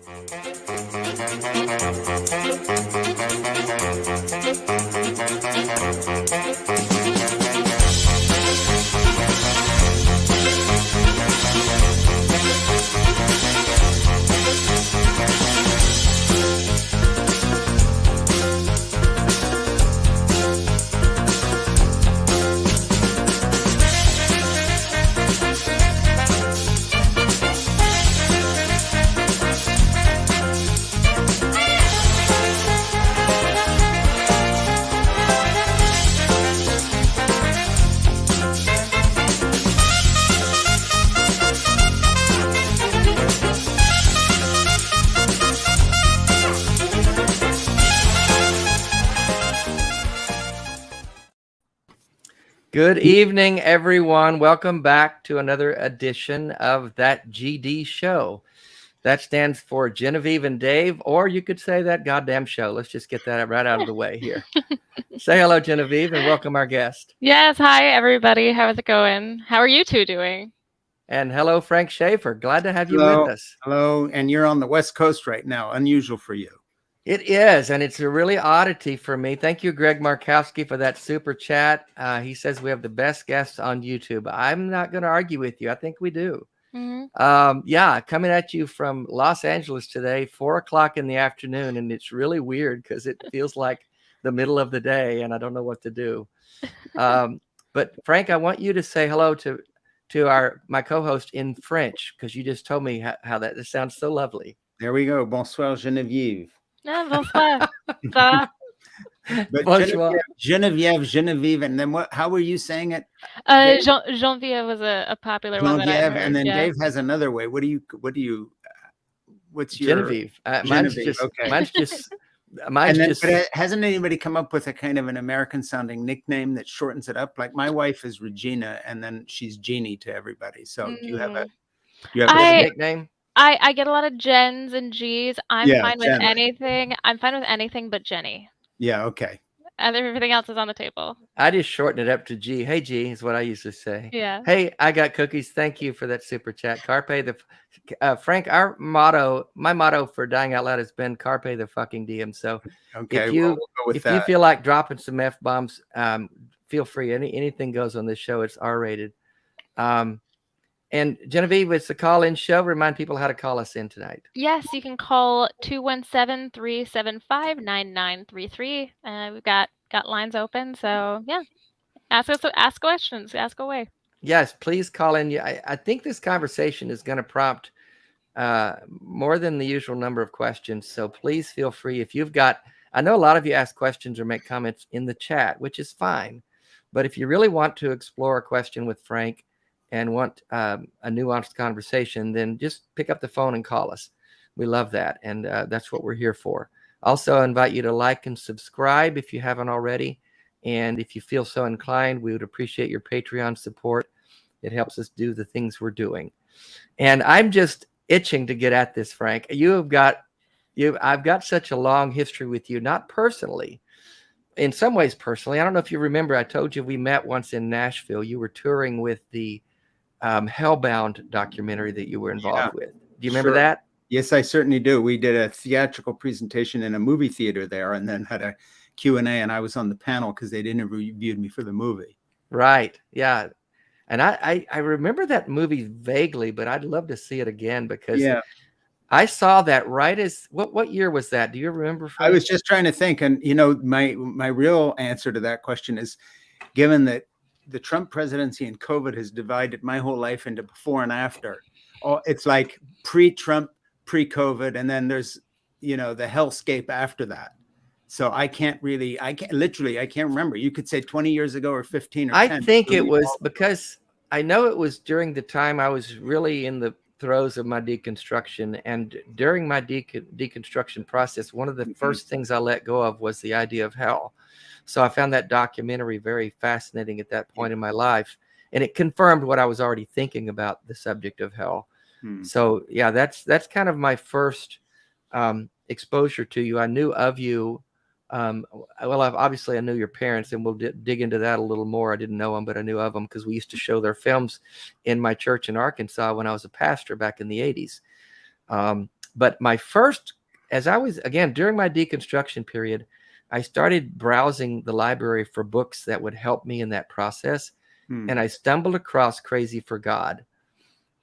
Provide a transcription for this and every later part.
Good evening, everyone. Welcome back to another edition of That GD Show. That stands for Genevieve and Dave, or you could say That Goddamn Show. Let's just get that right out of the way here. Say hello, Genevieve, and welcome our guest. Yes, hi, everybody. How's it going? How are you two doing? And hello, Frank Schaeffer. Glad to have you with us. Hello, and you're on the West Coast right now. Unusual for you. It is, and it's a really oddity for me. Thank you, Greg Markowski, for that super chat. He says we have the best guests on YouTube. I'm not going to argue with you. I think we do. Mm-hmm. Yeah, coming at you from Los Angeles today, 4 o'clock in the afternoon, and it's really weird because it feels like the middle of the day, and I don't know what to do. But Frank, I want you to say hello to my co-host in French, because you just told me how that sounds so lovely. There we go. Bonsoir, Genevieve. Bonsoir. Ça But Bonsoir. Genevieve, and then what? How were you saying it? va? Genevieve was a popular one that I Genevieve, heard. and then yeah. Dave has another way. What's your Genevieve? Mine's Genevieve, just okay. mine's just But hasn't anybody come up with a kind of an American-sounding nickname that shortens it up? Like my wife is Regina, and then she's Jeannie to everybody. So do you have a nickname? I get a lot of Jens and Gs. I'm Yeah, fine with Jen. anything. I'm fine with anything but Jenny. Yeah, okay. And everything else is on the table. I just shorten it up to G. Hey, G is what I used to say. Yeah. Hey, I got cookies. Thank you for that super chat. Carpe Frank, my motto for Dying Out Loud has been Carpe the fucking diem. So Okay, if you we'll go with that. you feel like dropping some F-bombs, feel free. Anything goes on this show. It's R-rated. And Genevieve, it's a call-in show. Remind people how to call us in tonight. Yes, you can call 217-375-9933. We've got lines open, so yeah. Ask questions. Ask away. Yes, please call in. I think this conversation is going to prompt more than the usual number of questions. So please feel free. If you've got, I know a lot of you ask questions or make comments in the chat, which is fine. But if you really want to explore a question with Frank and want a nuanced conversation, then just pick up the phone and call us. We love that. And that's what we're here for. Also, I invite you to like and subscribe if you haven't already. And if you feel so inclined, we would appreciate your Patreon support. It helps us do the things we're doing. And I'm just itching to get at this, Frank. I've got such a long history with you, not personally. In some ways personally. I don't know if you remember, I told you we met once in Nashville. You were touring with the Hellbound documentary that you were involved with. Do you remember that? Yes, I certainly do. We did a theatrical presentation in a movie theater there, and then had a Q&A, and I was on the panel because they'd interviewed me for the movie. Right. Yeah. And I remember that movie vaguely, but I'd love to see it again because I saw that right as what year was that? Do you remember? Frank? I was just trying to think, and my real answer to that question is, given that the Trump presidency and COVID has divided my whole life into before and after. It's like pre-Trump, pre-COVID, and then there's the hellscape after that. So I can't remember. You could say 20 years ago or 15 or 10. I think it was because I know it was during the time I was really in the throes of my deconstruction. And during my deconstruction process, one of the first things I let go of was the idea of hell. So I found that documentary very fascinating at that point in my life. And it confirmed what I was already thinking about the subject of hell. So yeah, that's kind of my first exposure to you. I knew of you. Obviously I knew your parents, and we'll dig into that a little more. I didn't know them, but I knew of them because we used to show their films in my church in Arkansas when I was a pastor back in the 80s. But my first, as I was, again, during my deconstruction period, I started browsing the library for books that would help me in that process. And I stumbled across Crazy for God.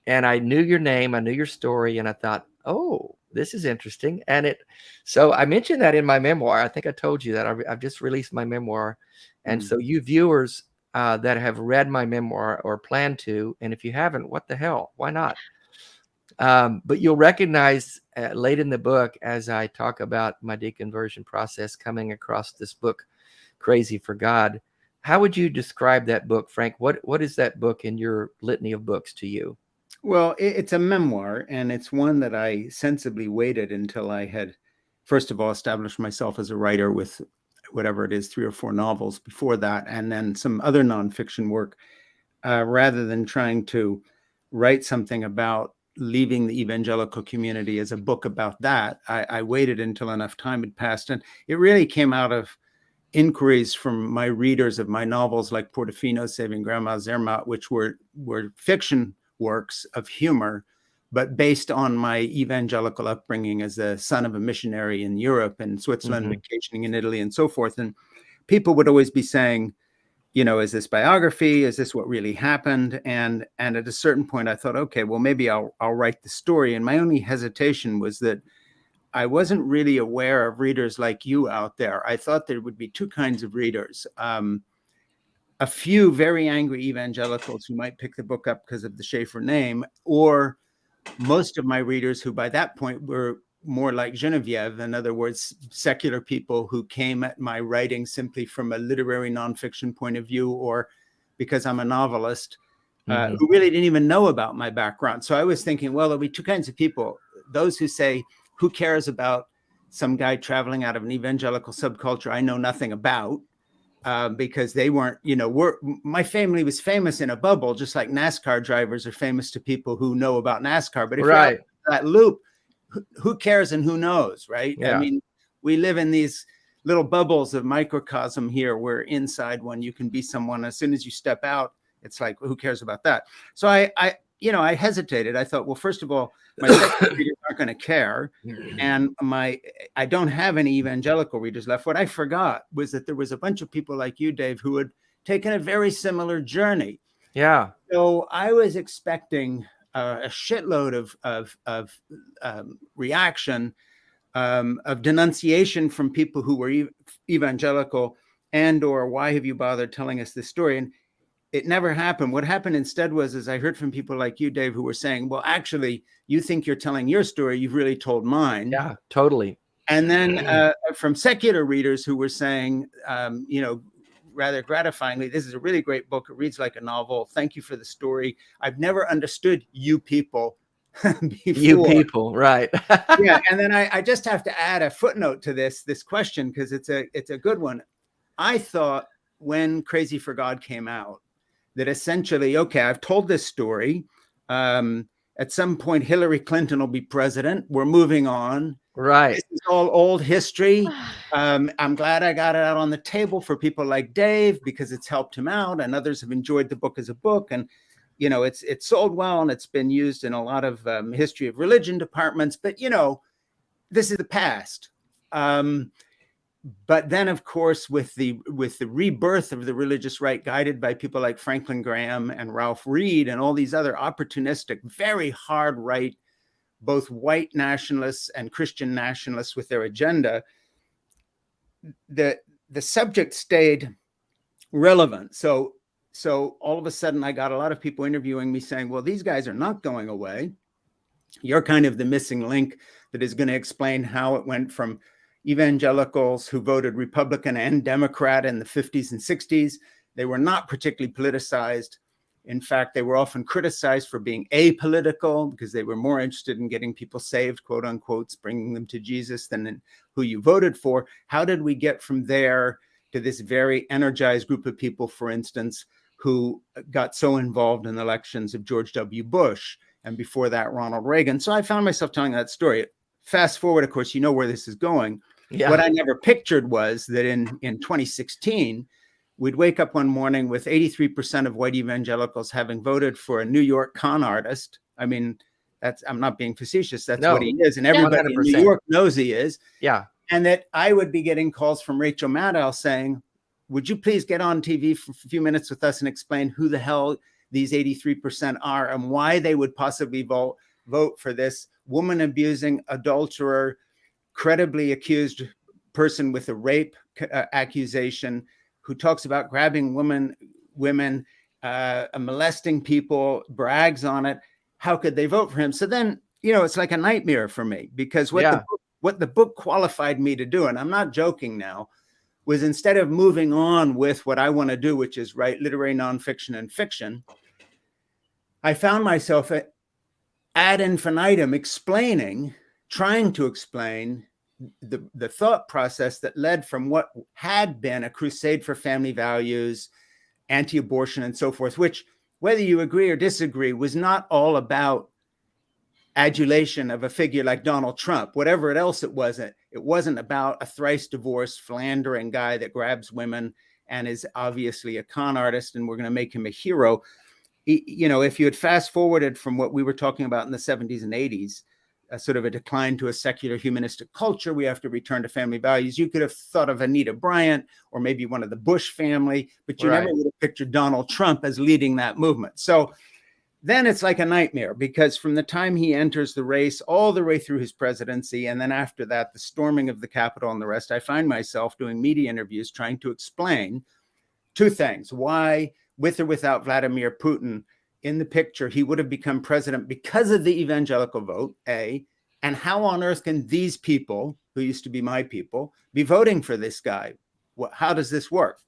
And I knew your name, I knew your story, and I thought, oh, this is interesting. And so I mentioned that in my memoir. I think I told you that I've just released my memoir. And so you viewers that have read my memoir or plan to, and if you haven't, what the hell? Why not? But you'll recognize late in the book, as I talk about my deconversion process, coming across this book, Crazy for God. How would you describe that book, Frank? What is that book in your litany of books to you? Well, it's a memoir, and it's one that I sensibly waited until I had, first of all, established myself as a writer with whatever it is, 3 or 4 novels before that, and then some other nonfiction work, rather than trying to write something about leaving the evangelical community as a book about that. I waited until enough time had passed, and it really came out of inquiries from my readers of my novels like Portofino, Saving Grandma Zermatt, which were fiction works of humor, but based on my evangelical upbringing as a son of a missionary in Europe and Switzerland, vacationing in Italy and so forth. And people would always be saying, is this biography? Is this what really happened? And at a certain point I thought, okay, well, maybe I'll write the story. And my only hesitation was that I wasn't really aware of readers like you out there. I thought there would be 2 kinds of readers. A few very angry evangelicals who might pick the book up because of the Schaeffer name, or most of my readers who by that point were more like Genevieve, in other words, secular people who came at my writing simply from a literary nonfiction point of view, or because I'm a novelist, who really didn't even know about my background. So I was thinking, well, there'll be 2 kinds of people. Those who say, who cares about some guy traveling out of an evangelical subculture I know nothing about, because they weren't, my family was famous in a bubble, just like NASCAR drivers are famous to people who know about NASCAR. But if you're out of that loop, who cares and who knows, right? Yeah. I mean, we live in these little bubbles of microcosm here, where inside one you can be someone. As soon as you step out, it's like, who cares about that? So I hesitated. I thought, well, first of all, my secular readers aren't going to care, and I don't have any evangelical readers left. What I forgot was that there was a bunch of people like you, Dave, who had taken a very similar journey. Yeah. So I was expecting a shitload of reaction, of denunciation from people who were evangelical, and or why have you bothered telling us this story? And it never happened. What happened instead was I heard from people like you, Dave, who were saying, well, actually, you think you're telling your story. You've really told mine. Yeah, totally. And then from secular readers who were saying, rather gratifyingly, this is a really great book. It reads like a novel. Thank you for the story. I've never understood you people before. You people, right. Yeah. And then I just have to add a footnote to this question, because it's a good one. I thought when Crazy for God came out, that essentially, okay, I've told this story. At some point, Hillary Clinton will be president. We're moving on. Right. This is all old history. I'm glad I got it out on the table for people like Dave, because it's helped him out, and others have enjoyed the book as a book. And, it's sold well, and it's been used in a lot of history of religion departments. But, this is the past. But then, of course, with the rebirth of the religious right, guided by people like Franklin Graham and Ralph Reed and all these other opportunistic, very hard right, both white nationalists and Christian nationalists with their agenda, the subject stayed relevant. So all of a sudden, I got a lot of people interviewing me saying, well, these guys are not going away. You're kind of the missing link that is going to explain how it went from evangelicals who voted Republican and Democrat in the 50s and 60s. They were not particularly politicized. In fact, they were often criticized for being apolitical, because they were more interested in getting people saved, quote unquote, bringing them to Jesus, than in who you voted for. How did we get from there to this very energized group of people, for instance, who got so involved in the elections of George W. Bush, and before that, Ronald Reagan? So I found myself telling that story. Fast forward, of course, you know where this is going. Yeah. What I never pictured was that in 2016, we'd wake up one morning with 83% of white evangelicals having voted for a New York con artist. I mean, I'm not being facetious. That's No. what he is. And everybody in New 100%. York knows he is. Yeah. And that I would be getting calls from Rachel Maddow saying, would you please get on TV for a few minutes with us and explain who the hell these 83% are and why they would possibly vote for this woman abusing, adulterer, credibly accused person with a rape accusation, who talks about grabbing women, molesting people, brags on it. How could they vote for him? So then, it's like a nightmare for me, because what the book qualified me to do, and I'm not joking now, was instead of moving on with what I want to do, which is write literary nonfiction and fiction, I found myself ad infinitum trying to explain the thought process that led from what had been a crusade for family values, anti-abortion, and so forth, which, whether you agree or disagree, was not all about adulation of a figure like Donald Trump. Whatever else it wasn't about a thrice divorced, philandering guy that grabs women and is obviously a con artist, and we're going to make him a hero. If you had fast forwarded from what we were talking about in the 70s and 80s, sort of a decline to a secular humanistic culture, we have to return to family values, you could have thought of Anita Bryant or maybe one of the Bush family, but you never would have pictured Donald Trump as leading that movement. So then it's like a nightmare, because from the time he enters the race all the way through his presidency, and then after that, the storming of the Capitol and the rest, I find myself doing media interviews trying to explain two things: why, with or without Vladimir Putin in the picture, he would have become president because of the evangelical vote, A, and how on earth can these people, who used to be my people, be voting for this guy? How does this work?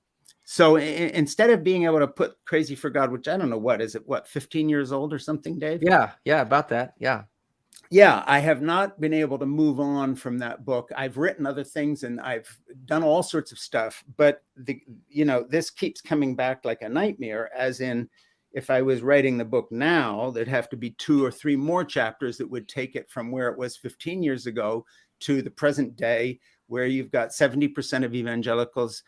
So instead of being able to put Crazy for God, which I don't know, 15 years old or something, Dave? Yeah, about that. Yeah, I have not been able to move on from that book. I've written other things and I've done all sorts of stuff, but this keeps coming back like a nightmare, as in, if I was writing the book now, there'd have to be 2 or 3 more chapters that would take it from where it was 15 years ago to the present day, where you've got 70% of evangelicals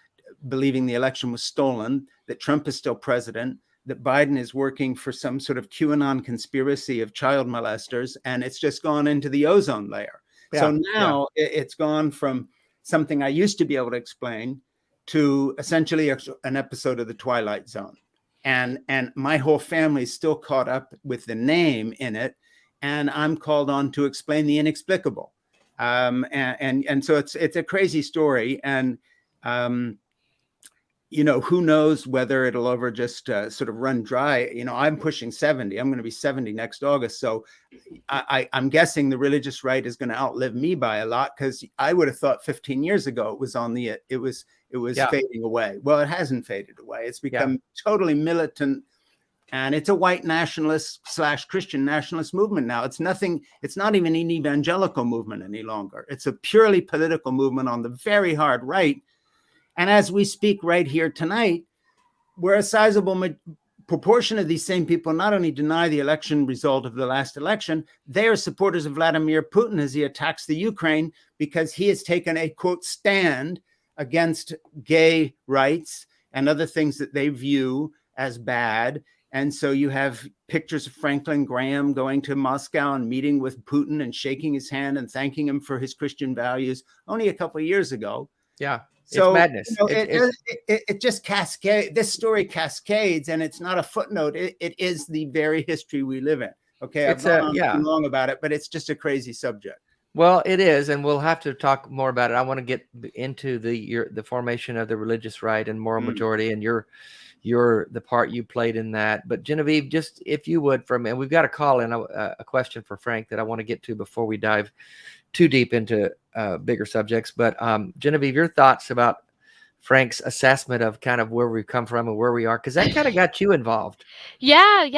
believing the election was stolen, that Trump is still president, that Biden is working for some sort of QAnon conspiracy of child molesters, and it's just gone into the ozone layer. So now it's gone from something I used to be able to explain to essentially an episode of The Twilight Zone. And my whole family is still caught up with the name in it, and I'm called on to explain the inexplicable. And so it's a crazy story, and who knows whether it'll ever just sort of run dry. I'm pushing 70. I'm going to be 70 next August, so I'm guessing the religious right is going to outlive me by a lot, because I would have thought 15 years ago it was fading away. Well, it hasn't faded away. It's become totally militant, and it's a white nationalist / Christian nationalist movement now. It's not even an evangelical movement any longer. It's a purely political movement on the very hard right. And as we speak right here tonight, where a sizable proportion of these same people not only deny the election result of the last election, they are supporters of Vladimir Putin as he attacks the Ukraine, because he has taken a, quote, stand against gay rights and other things that they view as bad. And so you have pictures of Franklin Graham going to Moscow and meeting with Putin and shaking his hand and thanking him for his Christian values only a couple of years ago. Yeah. So it's madness. It just cascades. This story cascades, and it's not a footnote. It is the very history we live in. Okay, I've gone on too long about it, but it's just a crazy subject. Well, it is, and we'll have to talk more about it. I want to get into the formation of the religious right and moral majority, and the part you played in that. But Genevieve, just if you would, and we've got a call in a question for Frank that I want to get to before we dive too deep into bigger subjects. But Genevieve, your thoughts about Frank's assessment of kind of where we've come from and where we are, because that kind of got you involved. Yeah,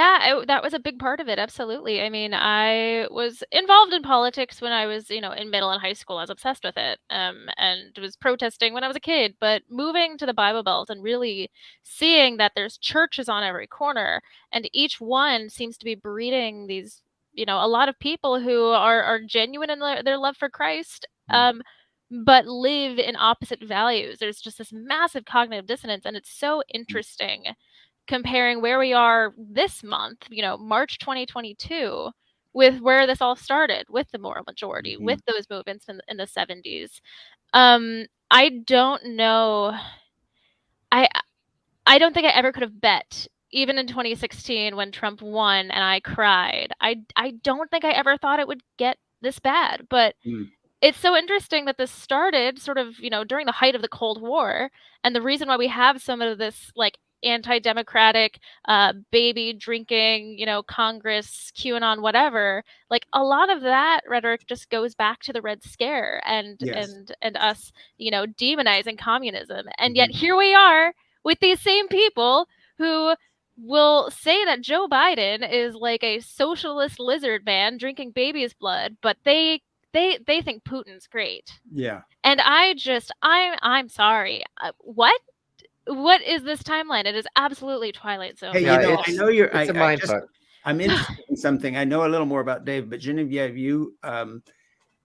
that was a big part of it. Absolutely. I mean, I was involved in politics when I was, in middle and high school. I was obsessed with it, and was protesting when I was a kid. But moving to the Bible Belt and really seeing that there's churches on every corner, and each one seems to be breeding these, a lot of people who are genuine in their love for Christ. But live in opposite values. There's just this massive cognitive dissonance, and it's so interesting comparing where we are this month, March 2022, with where this all started, with the moral majority, Mhm. with those movements in the 70s. I don't know. I I don't think I ever could have bet, even in 2016 when Trump won and I cried. I don't think I ever thought it would get this bad, but Mm. it's so interesting that this started sort of, during the height of the Cold War, and the reason why we have some of this, like, anti-democratic, baby drinking, Congress, QAnon, whatever, like, a lot of that rhetoric just goes back to the Red Scare and Yes. and us, demonizing communism, and yet Mhm. here we are with these same people who will say that Joe Biden is like a socialist lizard man drinking baby's blood, but they think Putin's great. Yeah. And I'm sorry. What is this timeline? It is absolutely Twilight Zone Hey, for Yeah, me. I know you're. it's a mind fuck. I'm interested in something. I know a little more about Dave, but Genevieve,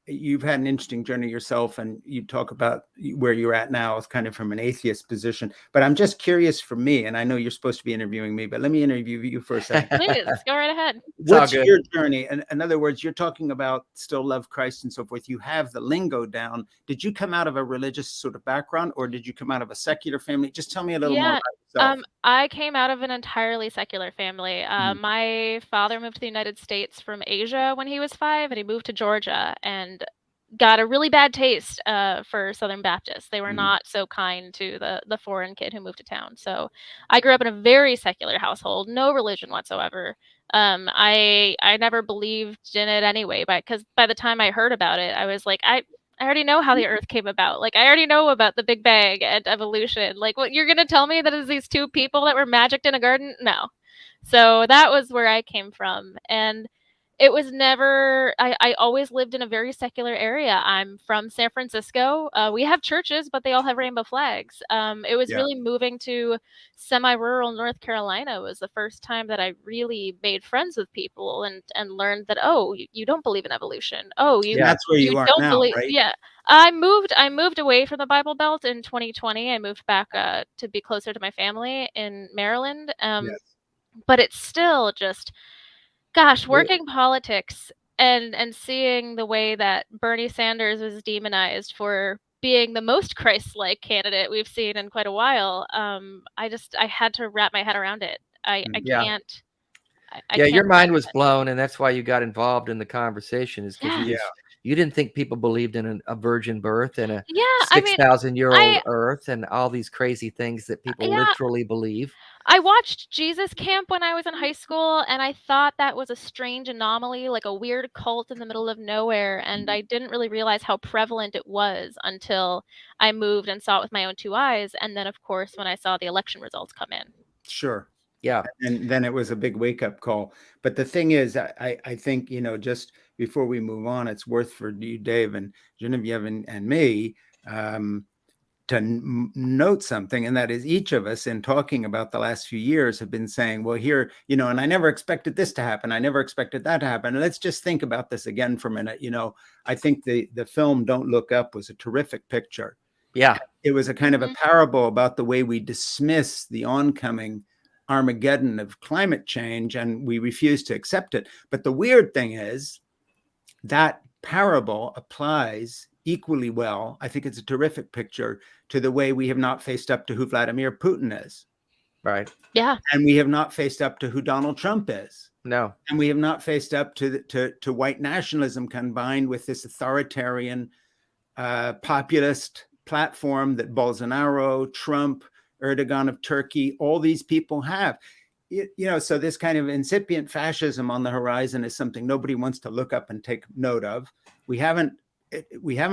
you've had an interesting journey yourself, and you talk about where you're at now is kind of from an atheist position. But I'm just curious for me, and I know you're supposed to be interviewing me, but let me interview you for a second. Please go right ahead. It's all What's good. your journey? And in other words, you're talking about still love Christ and so forth. You have the lingo down. Did you come out of a religious sort of background, or did you come out of a secular family? Just tell me a little more Yeah. about yourself. I came out of an entirely secular family. Mm. My father moved to the United States from Asia when he was 5, and he moved to Georgia and got a really bad taste for Southern Baptists. They were Mm. not so kind to the foreign kid who moved to town. So I grew up in a very secular household, no religion whatsoever. I never believed in it anyway, because by the time I heard about it, I was like, I already know how the Earth came about. Like, I already know about the Big Bang and evolution. Like, what you're gonna tell me that is these two people that were magicked in a garden? No. So that was where I came from, and it was never. I always lived in a very secular area. I'm from San Francisco. We have churches, but they all have rainbow flags. It was Yeah. really moving to semi-rural North Carolina was the first time that I really made friends with people and learned that, oh, you don't believe in evolution. Oh, And Yeah. that's where you you are don't now, believe. right? Yeah, I moved away from the Bible Belt in 2020. I moved back to be closer to my family in Maryland. Yes. But it's still just, gosh, Well, working politics and seeing the way that Bernie Sanders was demonized for being the most Christ-like candidate we've seen in quite a while. I had to wrap my head around it. I Yeah. can't. I Yeah, can't your mind believe was it. blown, and that's why you got involved in the conversation, is because Yeah. Yeah. you didn't think people believed in a virgin birth and a Yeah, I mean, 6,000-year-old I Earth and all these crazy things that people yeah, literally believe. I watched Jesus Camp when I was in high school, and I thought that was a strange anomaly, like a weird cult in the middle of nowhere, and Mhm. I didn't really realize how prevalent it was until I moved and saw it with my own 2 eyes, and then, of course, when I saw the election results come in. Sure. Yeah. And then it was a big wake up call. But the thing is, I think, just before we move on, it's worth for you, Dave, and Genevieve, and me, to note something, and that is each of us, in talking about the last few years, have been saying, well, here, and I never expected this to happen. I never expected that to happen. And let's just think about this again for a minute. I think the film Don't Look Up was a terrific picture. Yeah. It was a kind of a Mhm. parable about the way we dismiss the oncoming Armageddon of climate change, and we refuse to accept it. But the weird thing is that parable applies equally well. I think it's a terrific picture to the way we have not faced up to who Vladimir Putin is. Right. Yeah. And we have not faced up to who Donald Trump is. No. And we have not faced up to white nationalism combined with this authoritarian populist platform that Bolsonaro, Trump, Erdogan of Turkey, all these people have. So this kind of incipient fascism on the horizon is something nobody wants to look up and take note of. We haven't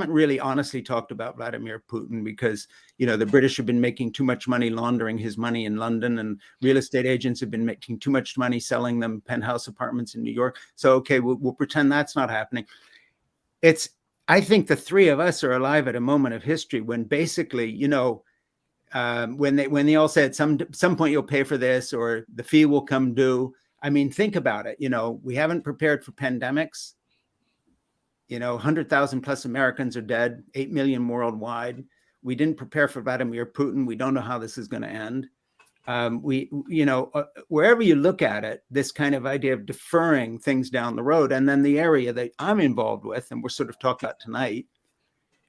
really honestly talked about Vladimir Putin because, the British have been making too much money laundering his money in London, and real estate agents have been making too much money selling them penthouse apartments in New York. So, okay, we'll pretend that's not happening. I think the three of us are alive at a moment of history when basically, when they all said some point you'll pay for this or the fee will come due. I mean, think about it. We haven't prepared for pandemics. 100,000 plus Americans are dead, 8 million worldwide. We didn't prepare for Vladimir Putin. We don't know how this is going to end. wherever you look at it, this kind of idea of deferring things down the road, and then the area that I'm involved with, and we're sort of talking about tonight,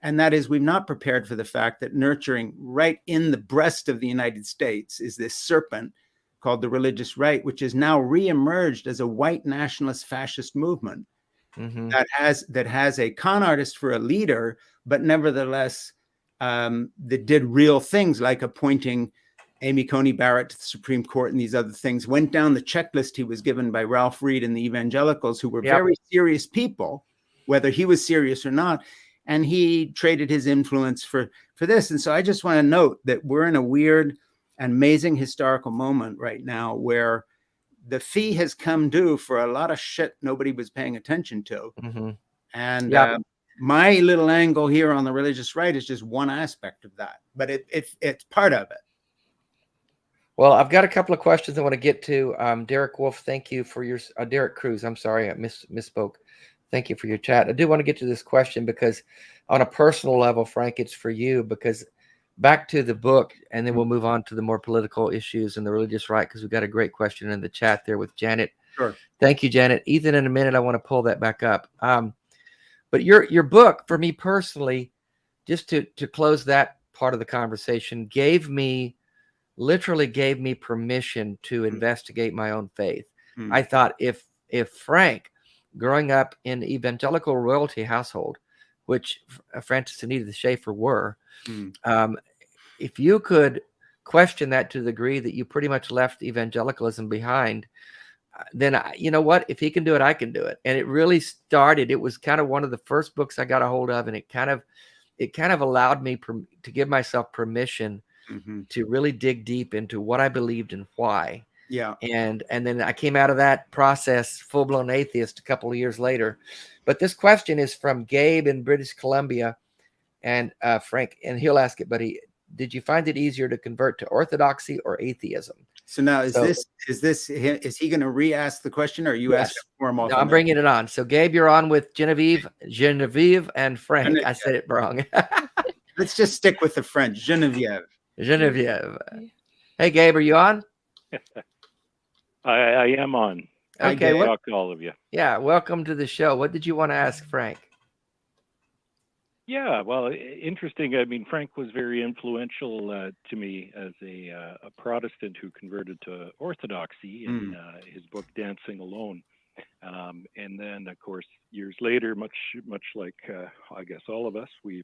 and that is we've not prepared for the fact that nurturing right in the breast of the United States is this serpent called the religious right, which is now reemerged as a white nationalist fascist movement that has a con artist for a leader, but nevertheless that did real things like appointing Amy Coney Barrett to the Supreme Court and these other things, went down the checklist he was given by Ralph Reed and the evangelicals, who were very serious people, whether he was serious or not. And he traded his influence for this. And so I just want to note that we're in a weird and amazing historical moment right now where the fee has come due for a lot of shit nobody was paying attention to. And my little angle here on the religious right is just one aspect of that, but it's part of it. Well, I've got a couple of questions I want to get to. Derek Wolf, thank you for your Derek Cruz. I'm sorry, I misspoke. Thank you for your chat. I do want to get to this question because on a personal level, Frank, it's for you, because back to the book, and then we'll move on to the more political issues and the religious right, because we've got a great question in the chat there with Janet. Sure. Thank you, Janet. Ethan, in a minute, I want to pull that back up. But your book, for me personally, just to close that part of the conversation, literally gave me permission to investigate my own faith. I thought if Frank, growing up in evangelical royalty household, which Francis and Edith Schaeffer were, if you could question that to the degree that you pretty much left evangelicalism behind, then you know what? If he can do it, I can do it. And it really started. It was kind of one of the first books I got a hold of, and it kind of allowed me to give myself permission to really dig deep into what I believed and why. Yeah. And then I came out of that process full-blown atheist a couple of years later. But this question is from Gabe in British Columbia, and Frank, and he'll ask it, buddy. Did you find it easier to convert to orthodoxy or atheism? So now is he going to re-ask the question, or are you asking for him? No, I'm bringing it on. So Gabe, you're on with Genevieve, and Frank. Genevieve. I said it wrong. Let's just stick with the French. Genevieve. Hey, Gabe, are you on? I am on. Okay. Talk to all of you. Yeah. Welcome to the show. What did you want to ask Frank? Yeah, well, interesting. I mean, Frank was very influential to me as a Protestant who converted to Orthodoxy in his book Dancing Alone. And then, of course, years later, much like I guess all of us, we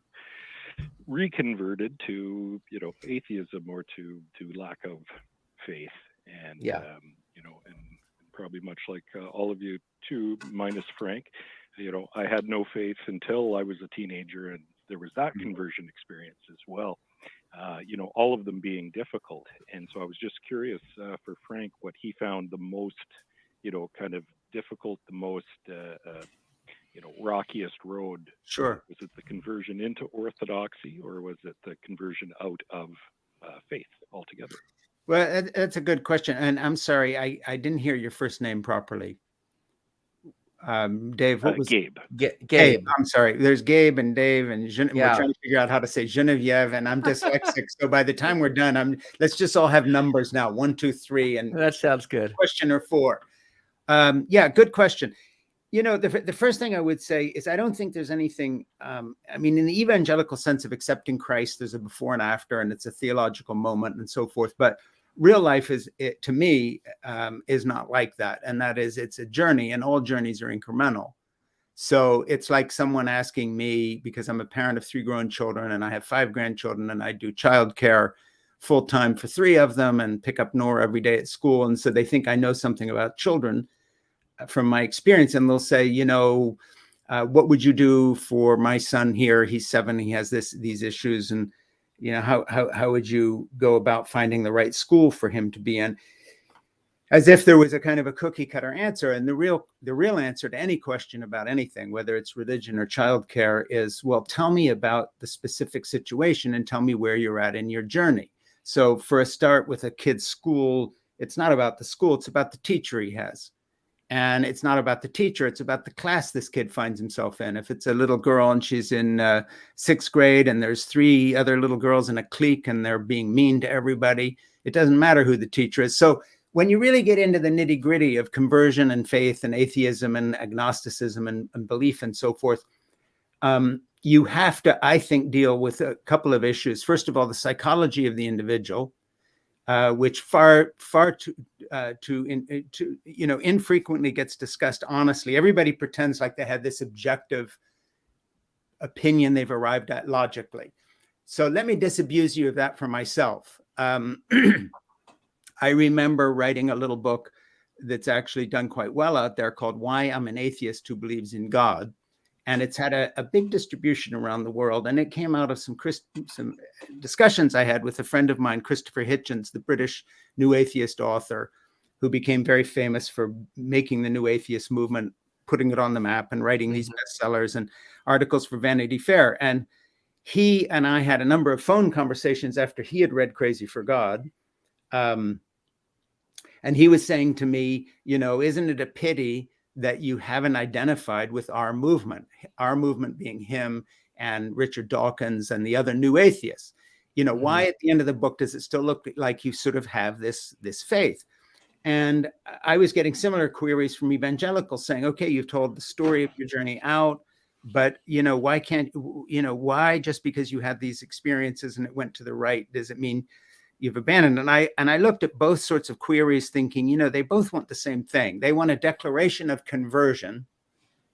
reconverted to atheism or to lack of faith, and and probably much like all of you too, minus Frank. I had no faith until I was a teenager, and there was that conversion experience as well. All of them being difficult, and so I was just curious for Frank what he found the most, kind of difficult, the most rockiest road. Sure. Was it the conversion into Orthodoxy, or was it the conversion out of faith altogether? Well, that's a good question. And I'm sorry, I didn't hear your first name properly. Dave, what was Gabe? Gabe. I'm sorry. There's Gabe and Dave, and we're trying to figure out how to say Genevieve, and I'm dyslexic. So by the time we're done, let's just all have numbers now. 1, 2, 3, and that sounds good. Question or 4. Good question. The first thing I would say is I don't think there's anything. In the evangelical sense of accepting Christ, there's a before and after, and it's a theological moment and so forth. But real life to me, is not like that. And that is, it's a journey, and all journeys are incremental. So it's like someone asking me, because I'm a parent of 3 grown children and I have 5 grandchildren, and I do childcare full time for 3 of them and pick up Nora every day at school. And so they think I know something about children from my experience. And they'll say, what would you do for my son here? He's 7, he has these issues. And how would you go about finding the right school for him to be in? As if there was a kind of a cookie cutter answer. And the real answer to any question about anything, whether it's religion or childcare, is, well, tell me about the specific situation and tell me where you're at in your journey. So for a start with a kid's school, it's not about the school, it's about the teacher he has. And it's not about the teacher, it's about the class this kid finds himself in. If it's a little girl and she's in 6th grade and there's 3 other little girls in a clique and they're being mean to everybody, It doesn't matter who the teacher is. So when you really get into the nitty gritty of conversion and faith and atheism and agnosticism and belief and so forth, you have to, I think, deal with a couple of issues. First of all, the psychology of the individual, which far too infrequently gets discussed honestly. Everybody pretends like they have this objective opinion they've arrived at logically. So let me disabuse you of that for myself. I remember writing a little book that's actually done quite well out there called Why I'm an Atheist Who Believes in God. And it's had a big distribution around the world. And it came out of some discussions I had with a friend of mine, Christopher Hitchens, the British New Atheist author, who became very famous for making the New Atheist movement, putting it on the map and writing these bestsellers and articles for Vanity Fair. And he and I had a number of phone conversations after he had read Crazy for God. And he was saying to me, isn't it a pity that you haven't identified with our movement being him and Richard Dawkins and the other new atheists? Why at the end of the book does it still look like you sort of have this faith? And I was getting similar queries from evangelicals saying, okay, you've told the story of your journey out, but why just because you had these experiences and it went to the right, does it mean you've abandoned? And I looked at both sorts of queries thinking, they both want the same thing. They want a declaration of conversion,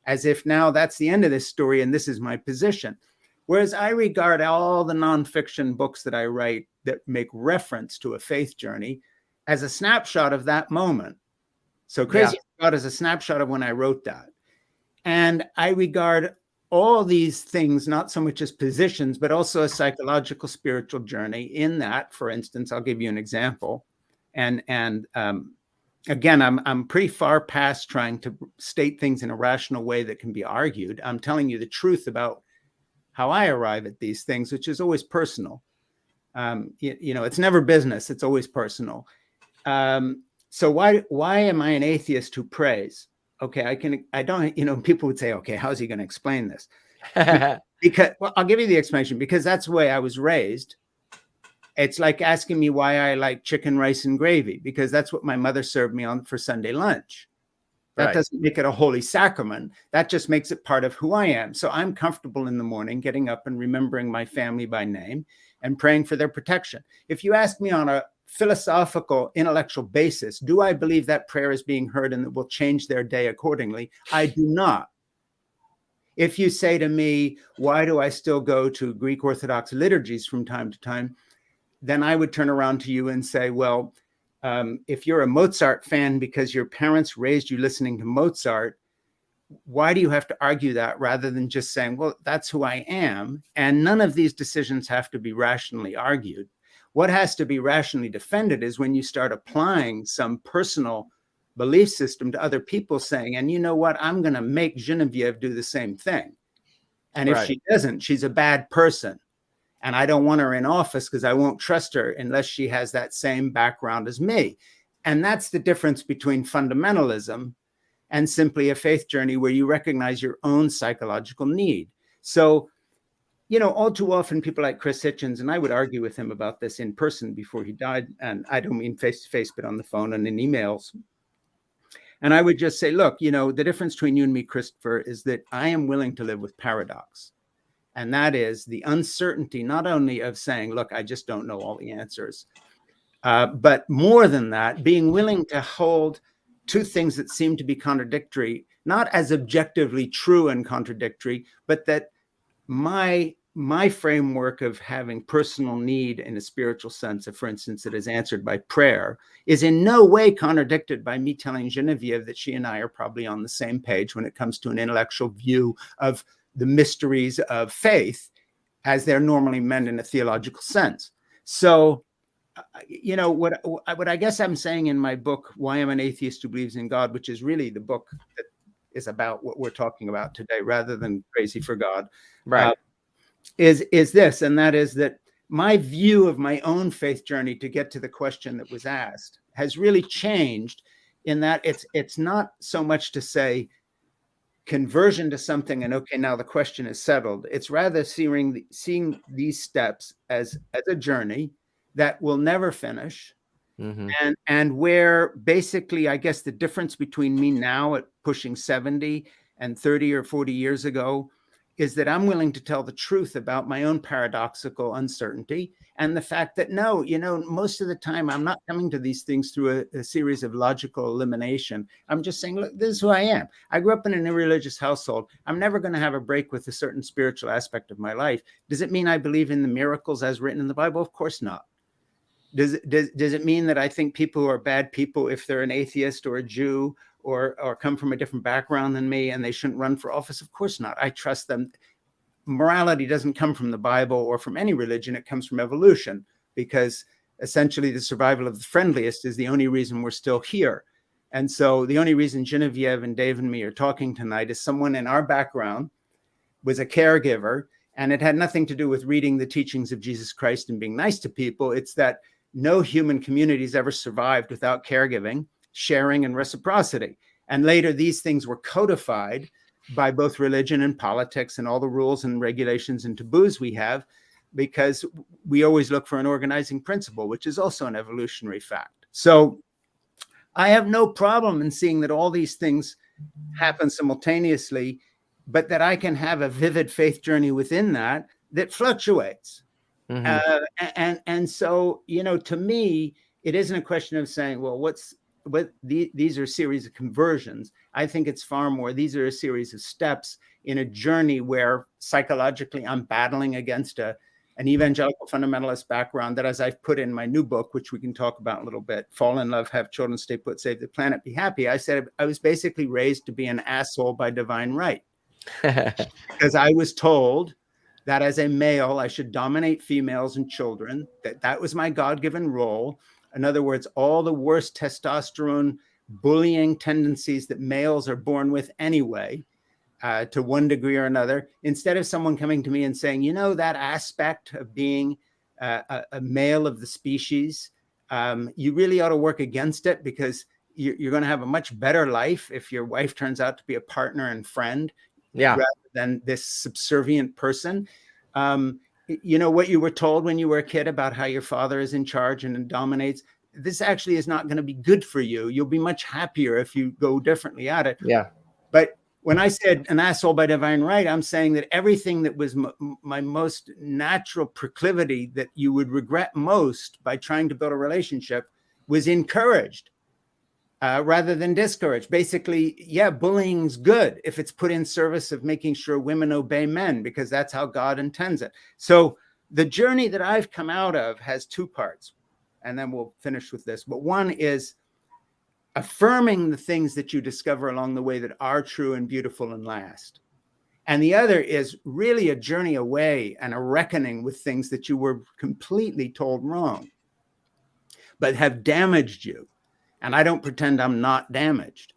as if now that's the end of this story and this is my position. Whereas I regard all the nonfiction books that I write that make reference to a faith journey as a snapshot of that moment. So Crazy for God is a snapshot of when I wrote that. And I regard all these things not so much as positions, but also a psychological, spiritual journey. In that, for instance, I'll give you an example. And again, I'm pretty far past trying to state things in a rational way that can be argued. I'm telling you the truth about how I arrive at these things, which is always personal. It's never business; it's always personal. So why am I an atheist who prays? Okay, people would say, okay, how's he going to explain this? Because, well, I'll give you the explanation, because that's the way I was raised. It's like asking me why I like chicken, rice, and gravy, because that's what my mother served me on for Sunday lunch. That doesn't make it a holy sacrament. That just makes it part of who I am. So I'm comfortable in the morning getting up and remembering my family by name and praying for their protection. If you ask me on a philosophical, intellectual basis, do I believe that prayer is being heard and that will change their day accordingly? I do not. If you say to me, why do I still go to Greek Orthodox liturgies from time to time? Then I would turn around to you and say, well, if you're a Mozart fan because your parents raised you listening to Mozart, why do you have to argue that rather than just saying, well, that's who I am? And none of these decisions have to be rationally argued. What has to be rationally defended is when you start applying some personal belief system to other people, saying, and you know what, I'm going to make Genevieve do the same thing. And if she doesn't, she's a bad person. And I don't want her in office because I won't trust her unless she has that same background as me. And that's the difference between fundamentalism and simply a faith journey where you recognize your own psychological need. So, all too often people like Chris Hitchens, and I would argue with him about this in person before he died, and I don't mean face-to-face, but on the phone and in emails. And I would just say, look, the difference between you and me, Christopher, is that I am willing to live with paradox. And that is the uncertainty, not only of saying, look, I just don't know all the answers, but more than that, being willing to hold two things that seem to be contradictory, not as objectively true and contradictory, but that my framework of having personal need in a spiritual sense, for instance, that is answered by prayer, is in no way contradicted by me telling Genevieve that she and I are probably on the same page when it comes to an intellectual view of the mysteries of faith as they're normally meant in a theological sense. So, what I guess I'm saying in my book, Why I'm an Atheist Who Believes in God, which is really the book that is about what we're talking about today, rather than Crazy for God, is this, and that is that my view of my own faith journey to get to the question that was asked has really changed, in that it's not so much to say conversion to something and okay, now the question is settled. It's rather seeing these steps as a journey that will never finish, Mm-hmm. And where basically, I guess the difference between me now at pushing 70 and 30 or 40 years ago is that I'm willing to tell the truth about my own paradoxical uncertainty and the fact that, no, most of the time I'm not coming to these things through a series of logical elimination. I'm just saying, look, this is who I am. I grew up in an irreligious household. I'm never going to have a break with a certain spiritual aspect of my life. Does it mean I believe in the miracles as written in the Bible? Of course not. Does it mean that I think people who are bad people, if they're an atheist or a Jew or come from a different background than me, and they shouldn't run for office? Of course not. I trust them. Morality doesn't come from the Bible or from any religion. It comes from evolution, because essentially the survival of the friendliest is the only reason we're still here. And so the only reason Genevieve and Dave and me are talking tonight is someone in our background was a caregiver, and it had nothing to do with reading the teachings of Jesus Christ and being nice to people. It's that no human communities ever survived without caregiving, sharing, and reciprocity. And later, these things were codified by both religion and politics and all the rules and regulations and taboos we have, because we always look for an organizing principle, which is also an evolutionary fact. So I have no problem in seeing that all these things happen simultaneously, but that I can have a vivid faith journey within that fluctuates. Mm-hmm. And so, to me, it isn't a question of saying, well, these are a series of conversions. I think it's far more, these are a series of steps in a journey where psychologically I'm battling against an evangelical fundamentalist background that, as I've put in my new book, which we can talk about in a little bit, Fall in Love, Have Children, Stay Put, Save the Planet, Be Happy. I said I was basically raised to be an asshole by divine right. Because I was told that as a male, I should dominate females and children, that was my God-given role. In other words, all the worst testosterone bullying tendencies that males are born with anyway, to one degree or another, instead of someone coming to me and saying, that aspect of being a male of the species, you really ought to work against it, because you're going to have a much better life if your wife turns out to be a partner and friend, rather than this subservient person. What you were told when you were a kid about how your father is in charge and dominates, this actually is not going to be good for you. You'll be much happier if you go differently at it. Yeah. But when I said an asshole by divine right, I'm saying that everything that was my most natural proclivity that you would regret most by trying to build a relationship was encouraged. Rather than discouraged. Basically, bullying's good if it's put in service of making sure women obey men, because that's how God intends it. So the journey that I've come out of has two parts, and then we'll finish with this. But one is affirming the things that you discover along the way that are true and beautiful and last. And the other is really a journey away and a reckoning with things that you were completely told wrong, but have damaged you. And I don't pretend I'm not damaged.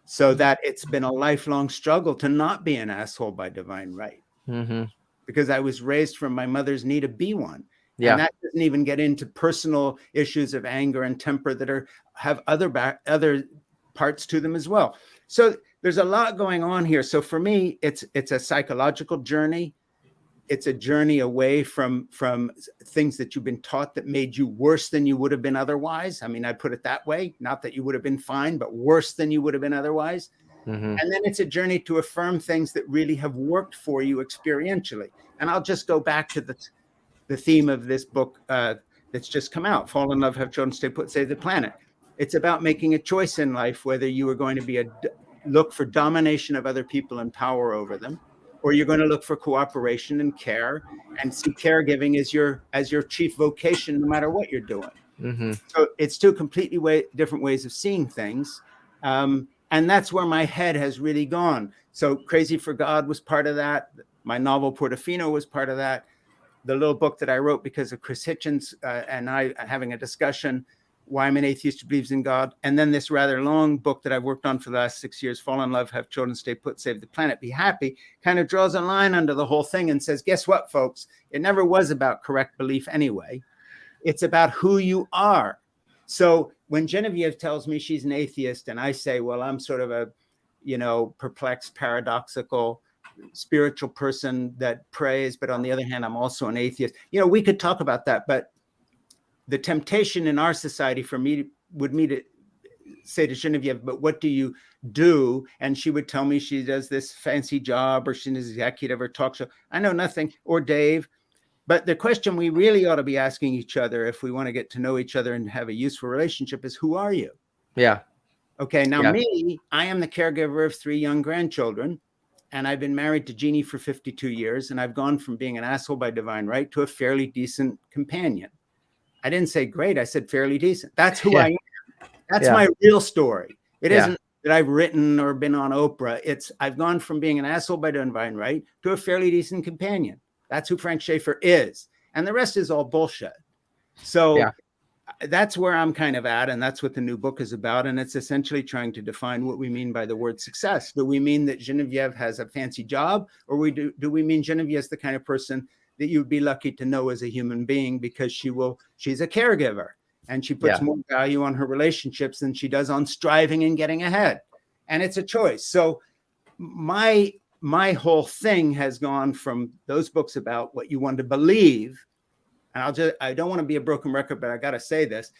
So that it's been a lifelong struggle to not be an asshole by divine right. Mm-hmm. Because I was raised from my mother's need to be one. Yeah. And that doesn't even get into personal issues of anger and temper that have other parts to them as well. So there's a lot going on here. So for me, it's a psychological journey. It's a journey away from things that you've been taught that made you worse than you would have been otherwise. I mean, I put it that way, not that you would have been fine, but worse than you would have been otherwise. Mm-hmm. And then it's a journey to affirm things that really have worked for you experientially. And I'll just go back to the theme of this book that's just come out, Fall in Love, Have Children, Stay Put, Save the Planet. It's about making a choice in life, whether you are going to be look for domination of other people and power over them, or you're going to look for cooperation and care and see caregiving as your chief vocation, no matter what you're doing. Mm-hmm. So it's two completely different ways of seeing things. And that's where my head has really gone. So Crazy for God was part of that. My novel Portofino was part of that. The little book that I wrote because of Chris Hitchens and I having a discussion, Why I'm an Atheist Who Believes in God. And then this rather long book that I've worked on for the last 6 years, Fall in Love, Have Children, Stay Put, Save the Planet, Be Happy, kind of draws a line under the whole thing and says, guess what, folks? It never was about correct belief anyway. It's about who you are. So when Genevieve tells me she's an atheist and I say, well, I'm sort of a, perplexed, paradoxical, spiritual person that prays, but on the other hand, I'm also an atheist. We could talk about that, but the temptation in our society for me to say to Genevieve, but what do you do? And she would tell me she does this fancy job, or she's an executive or talk show. I know nothing. Or Dave. But the question we really ought to be asking each other, if we want to get to know each other and have a useful relationship, is who are you? Yeah. Okay. Now, Yeah. me, I am the caregiver of 3 young grandchildren, and I've been married to Jeannie for 52 years, and I've gone from being an asshole by divine right to a fairly decent companion. I didn't say great. I said fairly decent. That's who I am. That's my real story. It isn't that I've written or been on Oprah. It's I've gone from being an asshole by divine right to a fairly decent companion. That's who Frank Schaeffer is. And the rest is all bullshit. So that's where I'm kind of at. And that's what the new book is about. And it's essentially trying to define what we mean by the word success. Do we mean that Genevieve has a fancy job, or do we mean Genevieve is the kind of person that you'd be lucky to know as a human being, because she's a caregiver and she puts more value on her relationships than she does on striving and getting ahead. And it's a choice. So my whole thing has gone from those books about what you want to believe, and I don't want to be a broken record, but I got to say this,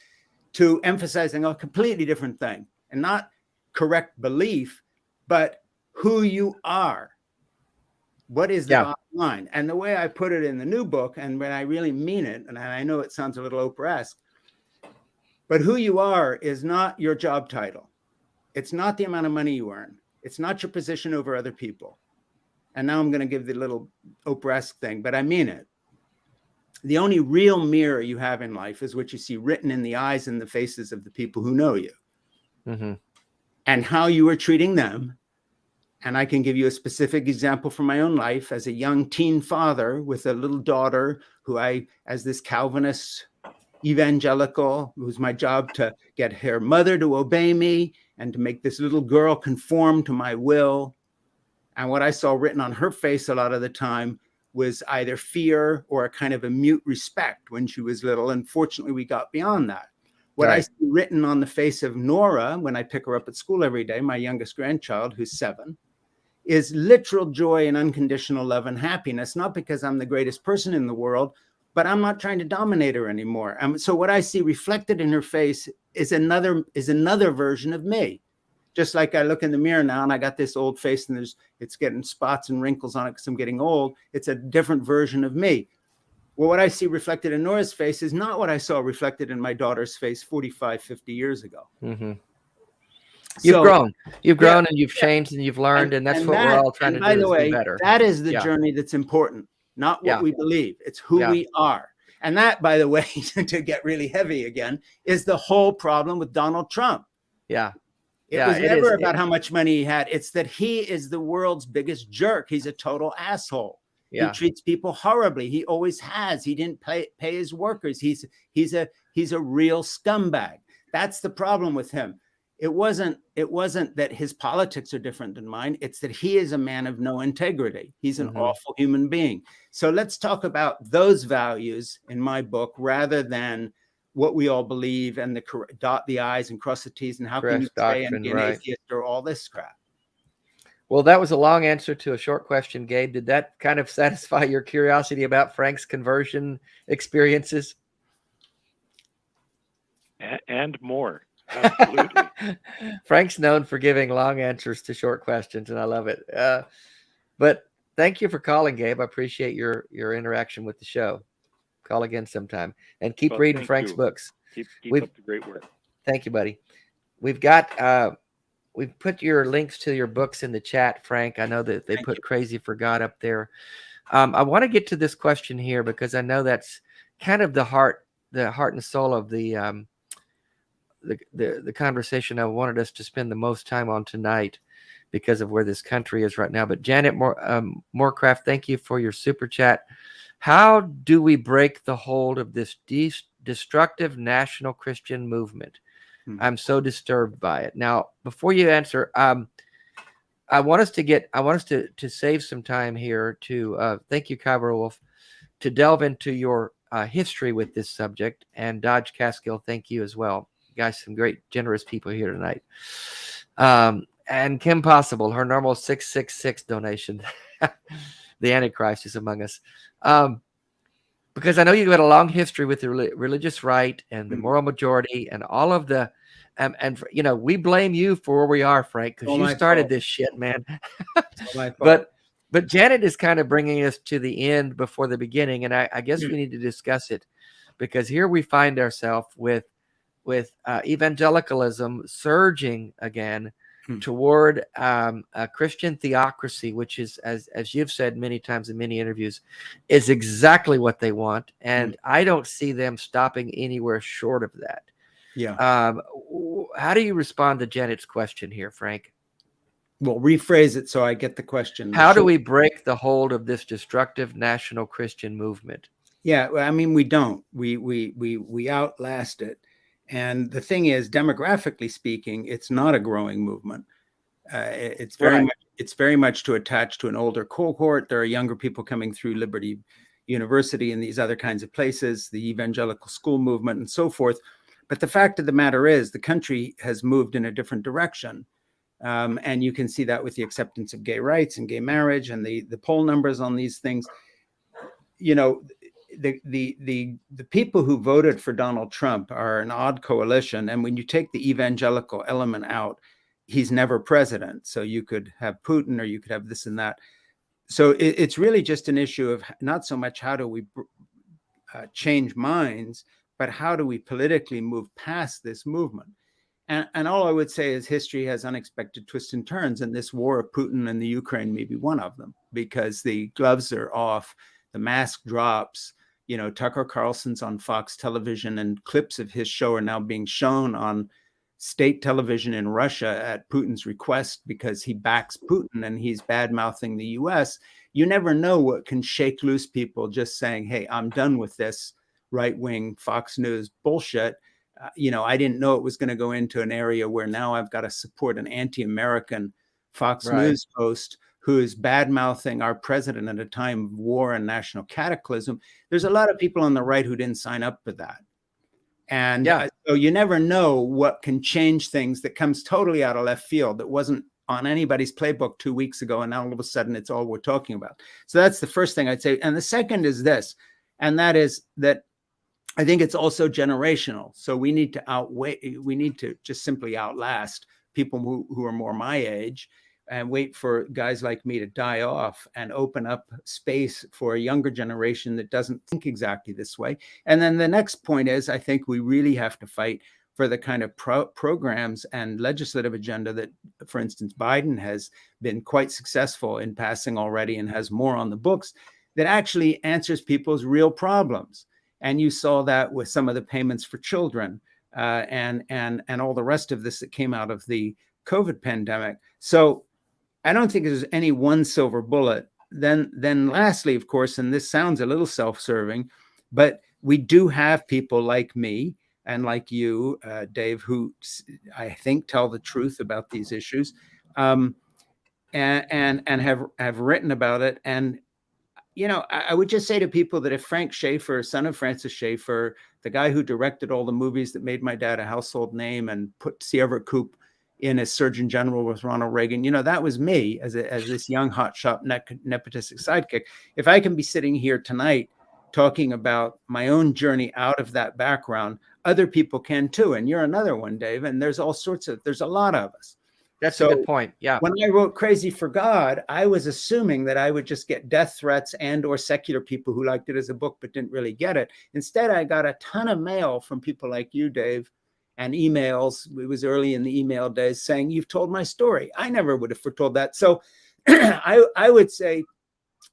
to emphasizing a completely different thing, and not correct belief, but who you are. What is the bottom line? And the way I put it in the new book, and when I really mean it, and I know it sounds a little Oprah-esque, but who you are is not your job title. It's not the amount of money you earn. It's not your position over other people. And now I'm going to give the little Oprah-esque thing, but I mean it. The only real mirror you have in life is what you see written in the eyes and the faces of the people who know you, and how you are treating them. And I can give you a specific example from my own life as a young teen father with a little daughter who as this Calvinist evangelical, it was my job to get her mother to obey me and to make this little girl conform to my will. And what I saw written on her face a lot of the time was either fear or a kind of a mute respect when she was little. And fortunately, we got beyond that. What I see written on the face of Nora when I pick her up at school every day, my youngest grandchild, who's 7, is literal joy and unconditional love and happiness, not because I'm the greatest person in the world, but I'm not trying to dominate her anymore. So what I see reflected in her face is another version of me. Just like I look in the mirror now and I got this old face and it's getting spots and wrinkles on it because I'm getting old. It's a different version of me. Well, what I see reflected in Nora's face is not what I saw reflected in my daughter's face 45, 50 years ago. You've grown and you've changed and you've learned. And that's what we're all trying to do, is be better. That is the journey that's important, not what we believe. It's who we are. And that, by the way, to get really heavy again, is the whole problem with Donald Trump. It was never about how much money he had. It's that he is the world's biggest jerk. He's a total asshole. He treats people horribly. He always has. He didn't pay his workers. He's a real scumbag. That's the problem with him. It wasn't that his politics are different than mine. It's that he is a man of no integrity. He's an awful human being. So let's talk about those values in my book rather than what we all believe and dot the I's and cross the T's and how can you say and be an atheist or all this crap. Well, that was a long answer to a short question, Gabe. Did that kind of satisfy your curiosity about Frank's conversion experiences? And more. Absolutely. Frank's known for giving long answers to short questions, and I love it. But thank you for calling, Gabe. I appreciate your interaction with the show. Call again sometime, and keep reading Frank's books. Keep up the great work. Thank you, buddy. We've put your links to your books in the chat, Frank. I know that they put Crazy for God up there. I want to get to this question here because I know that's kind of the heart and soul of the conversation I wanted us to spend the most time on tonight because of where this country is right now. But Janet Morecraft, thank you for your super chat. How do we break the hold of this destructive national Christian movement? I'm so disturbed by it. Now, before you answer, I want us to save some time here to thank you, Kyber Wolf, to delve into your history with this subject, and Dodge Caskill, thank you as well. You guys, some great, generous people here tonight. And Kim Possible, her normal 666 donation. The Antichrist is among us. because I know you've got a long history with the religious right and the Mm. moral majority and all of the, and you know, we blame you for where we are, Frank, because All you my started fault. this shit, man. It's all my fault. But Janet is kind of bringing us to the end before the beginning, and I guess we need to discuss it, because here we find ourselves with evangelicalism surging again toward a Christian theocracy, which is, as you've said many times in many interviews, is exactly what they want, and I don't see them stopping anywhere short of that. Yeah. How do you respond to Janet's question here, Frank? Well, rephrase it so I get the question. How do we break the hold of this destructive national Christian movement? Yeah, well, I mean, we don't. We outlast it. And the thing is, demographically speaking, it's not a growing movement. It's very much to attach to an older cohort. There are younger people coming through Liberty University and these other kinds of places, the evangelical school movement and so forth. But the fact of the matter is, the country has moved in a different direction. And you can see that with the acceptance of gay rights and gay marriage and the poll numbers on these things. You know, the people who voted for Donald Trump are an odd coalition. And when you take the evangelical element out, he's never president. So you could have Putin or you could have this and that. So it's really just an issue of not so much how do we change minds, but how do we politically move past this movement? And all I would say is history has unexpected twists and turns, and this war of Putin and the Ukraine may be one of them, because the gloves are off, the mask drops. You know, Tucker Carlson's on Fox television, and clips of his show are now being shown on state television in Russia at Putin's request, because he backs Putin and he's bad-mouthing the US. You never know what can shake loose people just saying, hey, I'm done with this right-wing Fox News bullshit. You know, I didn't know it was going to go into an area where now I've got to support an anti-American Fox News host who is bad-mouthing our president at a time of war and national cataclysm. There's a lot of people on the right who didn't sign up for that. And so you never know what can change things that comes totally out of left field, that wasn't on anybody's playbook 2 weeks ago, and now all of a sudden it's all we're talking about. So that's the first thing I'd say. And the second is this, and that is that I think it's also generational. So we need to just simply outlast people who are more my age, and wait for guys like me to die off and open up space for a younger generation that doesn't think exactly this way. And then the next point is, I think we really have to fight for the kind of programs and legislative agenda that, for instance, Biden has been quite successful in passing already and has more on the books, that actually answers people's real problems. And you saw that with some of the payments for children and all the rest of this that came out of the COVID pandemic. So I don't think there's any one silver bullet. Then lastly, of course, and this sounds a little self-serving, but we do have people like me and like you, Dave, who I think tell the truth about these issues, and have written about it. And you know, I would just say to people that if Frank Schaeffer, son of Francis Schaeffer, the guy who directed all the movies that made my dad a household name and put C. Everett Koop in as Surgeon General with Ronald Reagan, you know, that was me as this young hotshot nepotistic sidekick. If I can be sitting here tonight talking about my own journey out of that background, other people can too. And you're another one, Dave. And there's a lot of us. That's a good point. Yeah. When I wrote Crazy for God, I was assuming that I would just get death threats and or secular people who liked it as a book but didn't really get it. Instead, I got a ton of mail from people like you, Dave, and emails. It was early in the email days saying, you've told my story. I never would have foretold that. So I would say,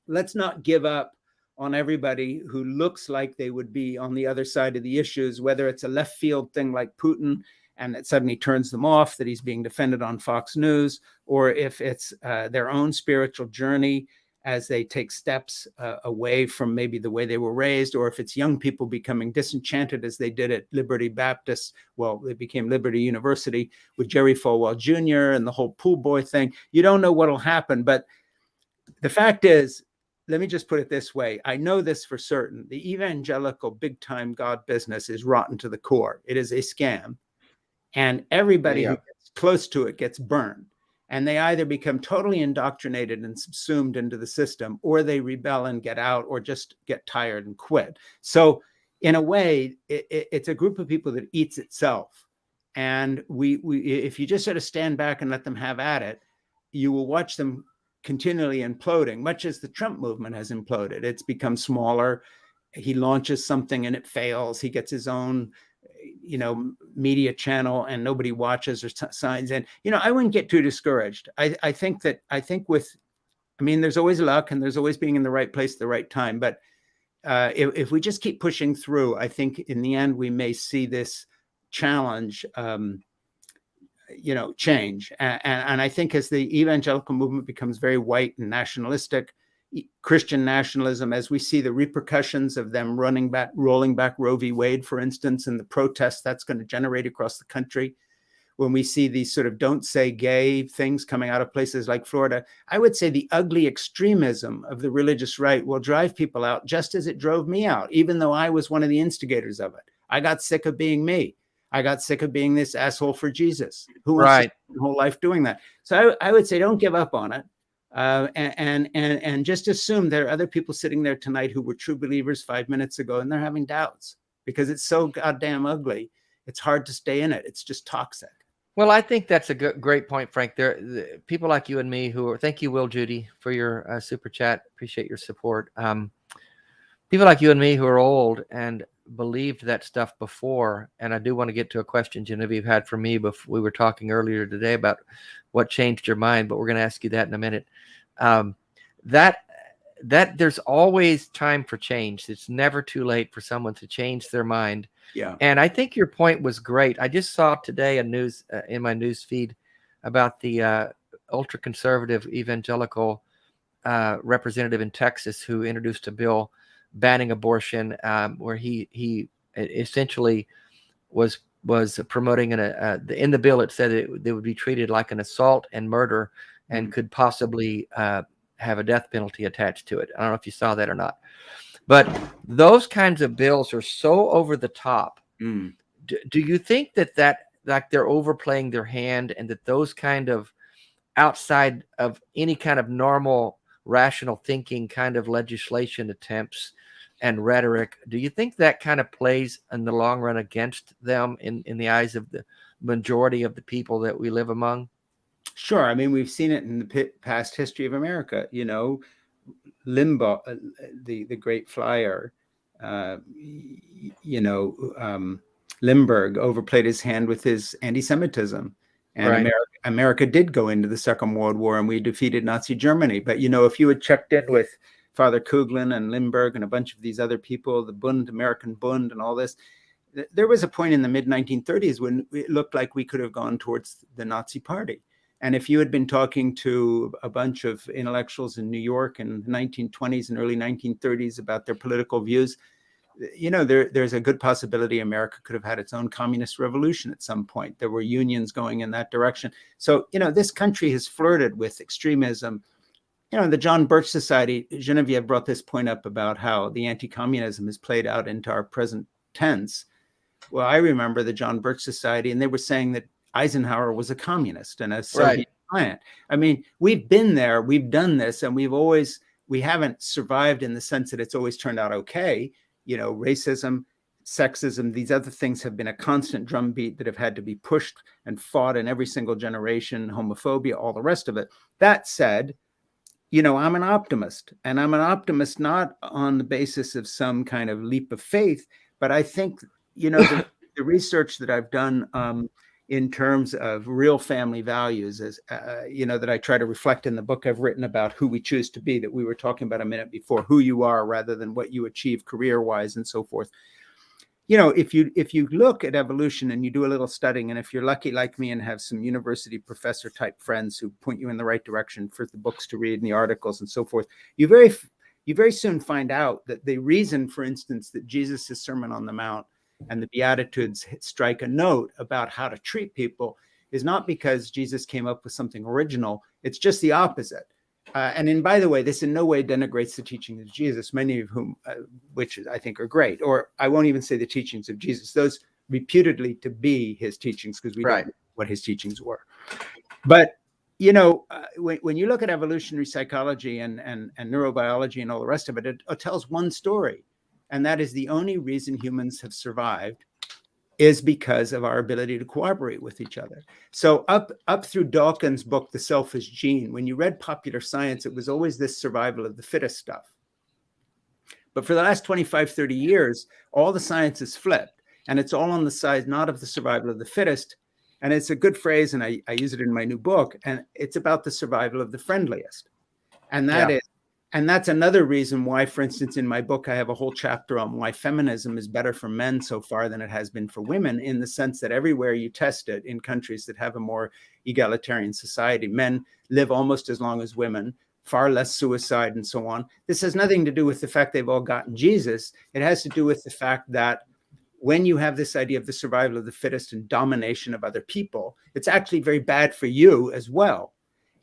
let's not give up on everybody who looks like they would be on the other side of the issues, whether it's a left field thing like Putin, and it suddenly turns them off that he's being defended on Fox News, or if it's their own spiritual journey as they take steps away from maybe the way they were raised, or if it's young people becoming disenchanted as they did at Liberty Baptist. Well, it became Liberty University with Jerry Falwell Jr. and the whole pool boy thing. You don't know what'll happen, but the fact is, let me just put it this way. I know this for certain. The evangelical big time God business is rotten to the core. It is a scam. And everybody who gets close to it gets burned. And they either become totally indoctrinated and subsumed into the system, or they rebel and get out, or just get tired and quit. So in a way, it's a group of people that eats itself. And if you just sort of stand back and let them have at it, you will watch them continually imploding, much as the Trump movement has imploded. It's become smaller. He launches something and it fails. He gets his own, media channel and nobody watches or signs in. I wouldn't get too discouraged. I think there's always luck and there's always being in the right place at the right time. But if we just keep pushing through, I think in the end, we may see this challenge, change. And I think as the evangelical movement becomes very white and nationalistic, Christian nationalism, as we see the repercussions of them rolling back Roe v. Wade, for instance, and the protests that's going to generate across the country, when we see these sort of don't say gay things coming out of places like Florida, I would say the ugly extremism of the religious right will drive people out just as it drove me out, even though I was one of the instigators of it. I got sick of being me. I got sick of being this asshole for Jesus. Who wants to spend their whole life doing that? So I would say don't give up on it. And just assume there are other people sitting there tonight who were true believers 5 minutes ago, and they're having doubts because it's so goddamn ugly. It's hard to stay in it. It's just toxic. Well, I think that's a great point, Frank. There, people like you and me thank you, Will Judy, for your super chat. Appreciate your support. People like you and me who are old and believed that stuff before, and I do want to get to a question Genevieve had for me before we were talking earlier today about what changed your mind, but we're going to ask you that in a minute. That there's always time for change. It's never too late for someone to change their mind. Yeah. And I think your point was great. I just saw today a news in my news feed about the ultra conservative evangelical representative in Texas who introduced a bill banning abortion, where he essentially was promoting in the bill. It said they would be treated like an assault and murder, and could possibly have a death penalty attached to it. I don't know if you saw that or not, but those kinds of bills are so over the top. Do you think that like they're overplaying their hand, and that those kind of outside of any kind of normal rational thinking kind of legislation attempts and rhetoric, do you think that kind of plays in the long run against them in the eyes of the majority of the people that we live among? Sure. I mean, we've seen it in the past history of America. Limbaugh, the great flyer, Limburg overplayed his hand with his anti-Semitism. And right. America did go into the Second World War, and we defeated Nazi Germany. But, if you had checked in with Father Kuglin and Limburg and a bunch of these other people, the Bund, American Bund and all this, there was a point in the mid-1930s when it looked like we could have gone towards the Nazi Party. And if you had been talking to a bunch of intellectuals in New York in the 1920s and early 1930s about their political views, there's a good possibility America could have had its own communist revolution at some point. There were unions going in that direction. So, this country has flirted with extremism. The John Birch Society, Genevieve brought this point up about how the anti-communism is played out into our present tense. Well, I remember the John Birch Society, and they were saying that Eisenhower was a communist and a Soviet client. I mean, we've been there, we've done this, and we haven't survived in the sense that it's always turned out okay. Racism, sexism, these other things have been a constant drumbeat that have had to be pushed and fought in every single generation, homophobia, all the rest of it. That said, I'm an optimist, and I'm an optimist not on the basis of some kind of leap of faith, but I think, the research that I've done in terms of real family values is, that I try to reflect in the book I've written about who we choose to be, that we were talking about a minute before, who you are rather than what you achieve career-wise and so forth. If you look at evolution and you do a little studying, and if you're lucky like me and have some university professor type friends who point you in the right direction for the books to read and the articles and so forth, you very soon find out that the reason, for instance, that Jesus' Sermon on the Mount and the Beatitudes strike a note about how to treat people is not because Jesus came up with something original. It's just the opposite. And by the way, this in no way denigrates the teachings of Jesus, many of whom, which I think are great, or I won't even say the teachings of Jesus, those reputedly to be his teachings, because we don't know what his teachings were. But when you look at evolutionary psychology and neurobiology and all the rest of it, it tells one story. And that is the only reason humans have survived is because of our ability to cooperate with each other. So up through Dawkins' book, The Selfish Gene, when you read popular science, it was always this survival of the fittest stuff. But for the last 25, 30 years, all the science is flipped. And it's all on the side, not of the survival of the fittest. And it's a good phrase, and I use it in my new book, and it's about the survival of the friendliest. And that's another reason why, for instance, in my book, I have a whole chapter on why feminism is better for men so far than it has been for women, in the sense that everywhere you test it in countries that have a more egalitarian society, men live almost as long as women, far less suicide and so on. This has nothing to do with the fact they've all gotten Jesus. It has to do with the fact that when you have this idea of the survival of the fittest and domination of other people, it's actually very bad for you as well.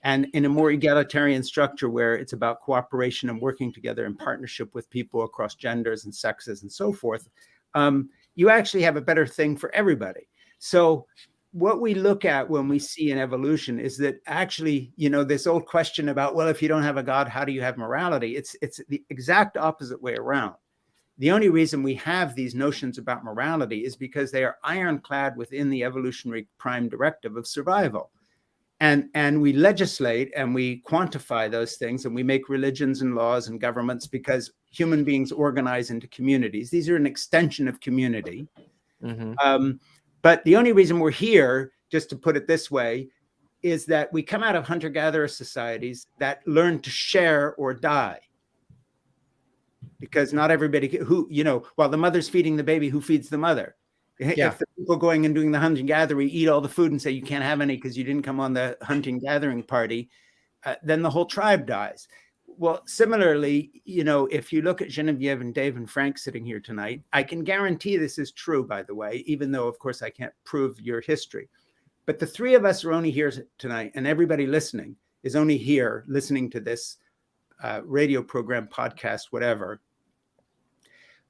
And in a more egalitarian structure where it's about cooperation and working together in partnership with people across genders and sexes and so forth, you actually have a better thing for everybody. So what we look at when we see an evolution is that actually, this old question about, well, if you don't have a God, how do you have morality? It's the exact opposite way around. The only reason we have these notions about morality is because they are ironclad within the evolutionary prime directive of survival. And we legislate and we quantify those things, and we make religions and laws and governments because human beings organize into communities. These are an extension of community. Mm-hmm. But the only reason we're here, just to put it this way, is that we come out of hunter-gatherer societies that learn to share or die. Because not everybody while the mother's feeding the baby, who feeds the mother? Yeah. If the people going and doing the hunting gathering eat all the food and say you can't have any because you didn't come on the hunting gathering party, then the whole tribe dies. Well, similarly, if you look at Genevieve and Dave and Frank sitting here tonight, I can guarantee this is true, by the way, even though, of course, I can't prove your history. But the three of us are only here tonight, and everybody listening is only here listening to this radio program, podcast, whatever,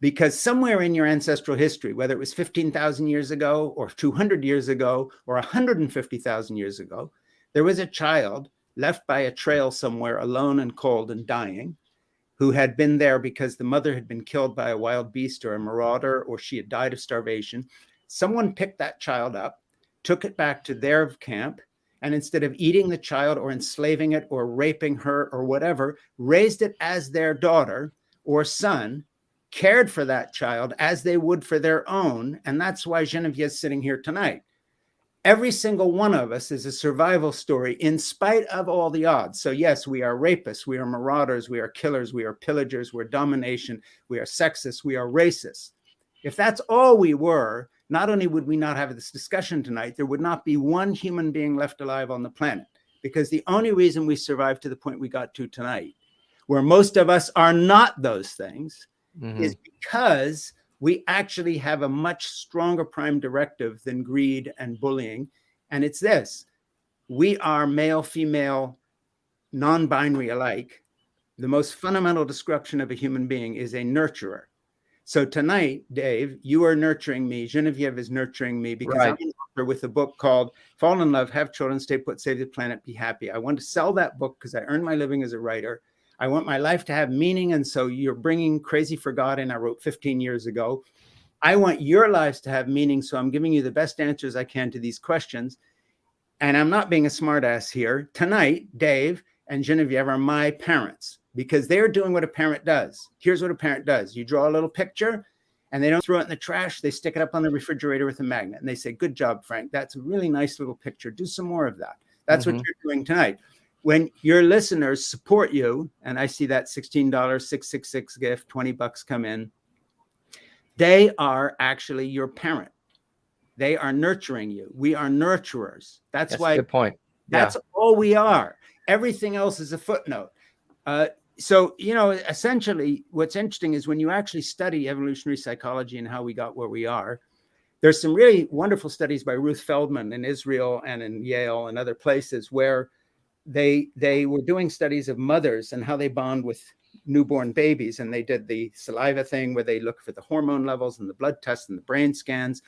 because somewhere in your ancestral history, whether it was 15,000 years ago or 200 years ago or 150,000 years ago, there was a child left by a trail somewhere alone and cold and dying, who had been there because the mother had been killed by a wild beast or a marauder, or she had died of starvation. Someone picked that child up, took it back to their camp, and instead of eating the child or enslaving it or raping her or whatever, raised it as their daughter or son, cared for that child as they would for their own. And that's why Genevieve is sitting here tonight. Every single one of us is a survival story in spite of all the odds. So yes, we are rapists, we are marauders, we are killers, we are pillagers, we're domination, we are sexists, we are racist. If that's all we were, not only would we not have this discussion tonight, there would not be one human being left alive on the planet. Because the only reason we survived to the point we got to tonight, where most of us are not those things, is because we actually have a much stronger prime directive than greed and bullying. And it's this: we are male, female, non-binary alike. The most fundamental description of a human being is a nurturer. So tonight, Dave, you are nurturing me. Genevieve is nurturing me because I'm an author with a book called Fall in Love, Have Children, Stay Put, Save the Planet, Be Happy. I want to sell that book because I earn my living as a writer. I want my life to have meaning. And so you're bringing Crazy for God in, I wrote 15 years ago. I want your lives to have meaning. So I'm giving you the best answers I can to these questions. And I'm not being a smartass here. Tonight, Dave and Genevieve are my parents because they're doing what a parent does. Here's what a parent does. You draw a little picture and they don't throw it in the trash. They stick it up on the refrigerator with a magnet. And they say, good job, Frank. That's a really nice little picture. Do some more of that. That's what you're doing tonight. When your listeners support you, and I see that $16, 666 gift, $20 come in, they are actually your parent. They are nurturing you. We are nurturers. That's why. Good point. That's all we are. Everything else is a footnote. So, essentially what's interesting is when you actually study evolutionary psychology and how we got where we are, there's some really wonderful studies by Ruth Feldman in Israel and in Yale and other places where they were doing studies of mothers and how they bond with newborn babies. And they did the saliva thing where they look for the hormone levels and the blood tests and the brain scans.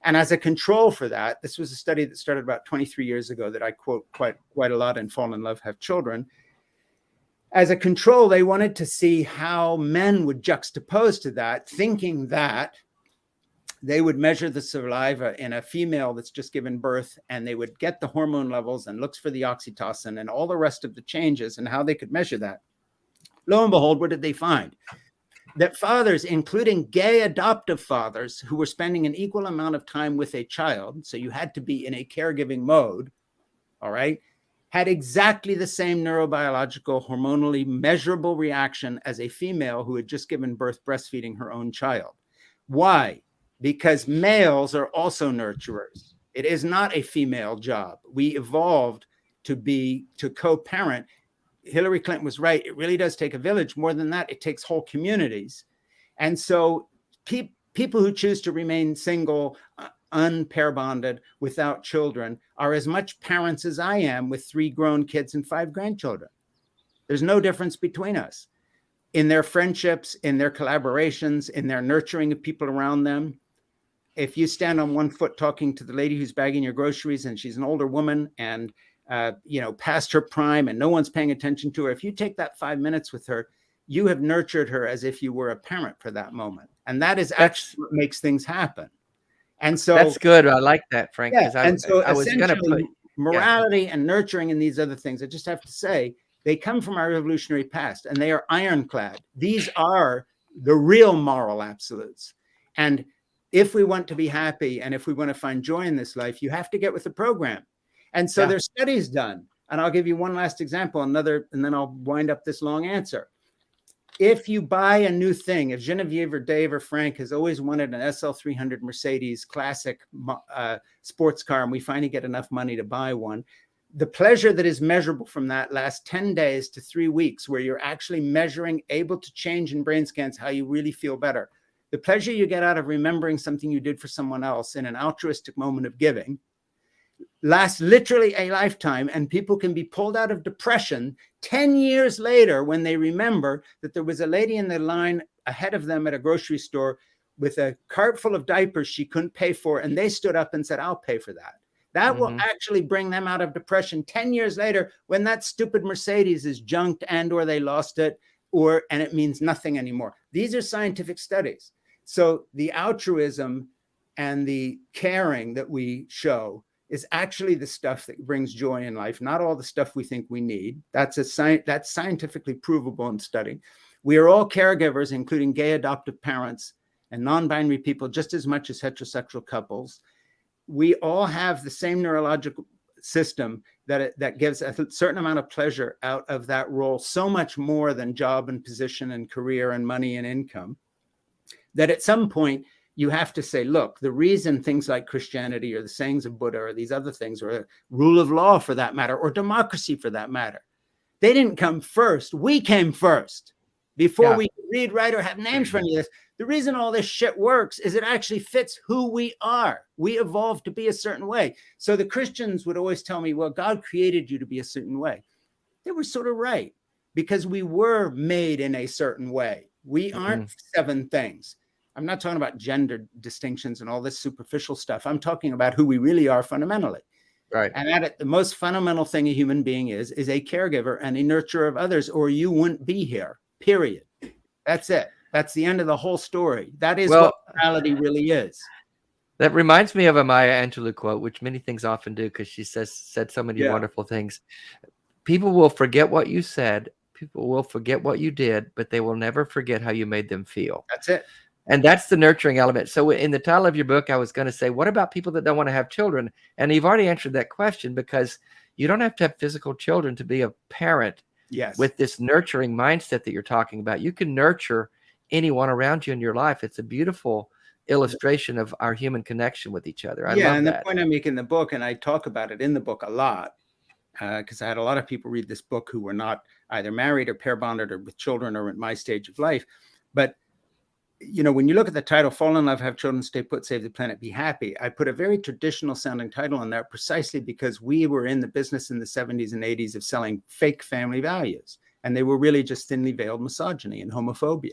And as a control for that, this was a study that started about 23 years ago that I quote quite a lot in Fall in Love, Have Children. As a control, they wanted to see how men would juxtapose to that, thinking that they would measure the saliva in a female that's just given birth, and they would get the hormone levels and looks for the oxytocin and all the rest of the changes and how they could measure that. Lo and behold, what did they find? That fathers, including gay adoptive fathers who were spending an equal amount of time with a child, so you had to be in a caregiving mode, all right, had exactly the same neurobiological, hormonally measurable reaction as a female who had just given birth breastfeeding her own child. Why? Because males are also nurturers. It is not a female job. We evolved to co-parent. Hillary Clinton was right. It really does take a village. More than that, it takes whole communities. And so people who choose to remain single, unpair bonded, without children, are as much parents as I am with 3 grown kids and 5 grandchildren. There's no difference between us in their friendships, in their collaborations, in their nurturing of people around them. If you stand on one foot talking to the lady who's bagging your groceries and she's an older woman and past her prime and no one's paying attention to her, if you take that 5 minutes with her, you have nurtured her as if you were a parent for that moment. And that is actually what makes things happen. And so that's good. I like that, Frank. Yeah, I was going to put morality and nurturing and these other things, I just have to say, they come from our revolutionary past and they are ironclad. These are the real moral absolutes. And if we want to be happy and if we want to find joy in this life, you have to get with the program. And so there's studies done. And I'll give you one last example, and then I'll wind up this long answer. If you buy a new thing, if Genevieve or Dave or Frank has always wanted an SL300 Mercedes classic sports car, and we finally get enough money to buy one, the pleasure that is measurable from that lasts 10 days to 3 weeks, where you're actually measuring, able to change in brain scans how you really feel better. The pleasure you get out of remembering something you did for someone else in an altruistic moment of giving lasts literally a lifetime, and people can be pulled out of depression 10 years later when they remember that there was a lady in the line ahead of them at a grocery store with a cart full of diapers she couldn't pay for, and they stood up and said, I'll pay for that. That will actually bring them out of depression 10 years later when that stupid Mercedes is junked and or they lost it, and it means nothing anymore. These are scientific studies. So the altruism and the caring that we show is actually the stuff that brings joy in life, not all the stuff we think we need. That's scientifically provable in study. We are all caregivers, including gay adoptive parents and non-binary people, just as much as heterosexual couples. We all have the same neurological system that gives a certain amount of pleasure out of that role, so much more than job and position and career and money and income, that at some point you have to say, look, the reason things like Christianity or the sayings of Buddha or these other things, or the rule of law for that matter, or democracy for that matter, they didn't come first. We came first before we could read, write, or have names for any of this. The reason all this shit works is it actually fits who we are. We evolved to be a certain way. So the Christians would always tell me, well, God created you to be a certain way. They were sort of right, because we were made in a certain way. We aren't 7 things. I'm not talking about gender distinctions and all this superficial stuff. I'm talking about who we really are fundamentally. Right. And the most fundamental thing a human being is a caregiver and a nurturer of others, or you wouldn't be here, period. That's it. That's the end of the whole story. That is what morality really is. That reminds me of a Maya Angelou quote, which many things often do, because she said so many wonderful things. People will forget what you said. People will forget what you did, but they will never forget how you made them feel. That's it. And that's the nurturing element. So in the title of your book, I was going to say, what about people that don't want to have children? And you've already answered that question, because you don't have to have physical children to be a parent. Yes. With this nurturing mindset that you're talking about, you can nurture anyone around you in your life. It's a beautiful illustration of our human connection with each other. I love and that. The point I make in the book, and I talk about it in the book a lot, because I had a lot of people read this book who were not either married or pair bonded or with children or at my stage of life. But when you look at the title, Fall in Love, Have Children, Stay Put, Save the Planet, Be Happy, I put a very traditional sounding title on there precisely because we were in the business in the 70s and 80s of selling fake family values. And they were really just thinly veiled misogyny and homophobia.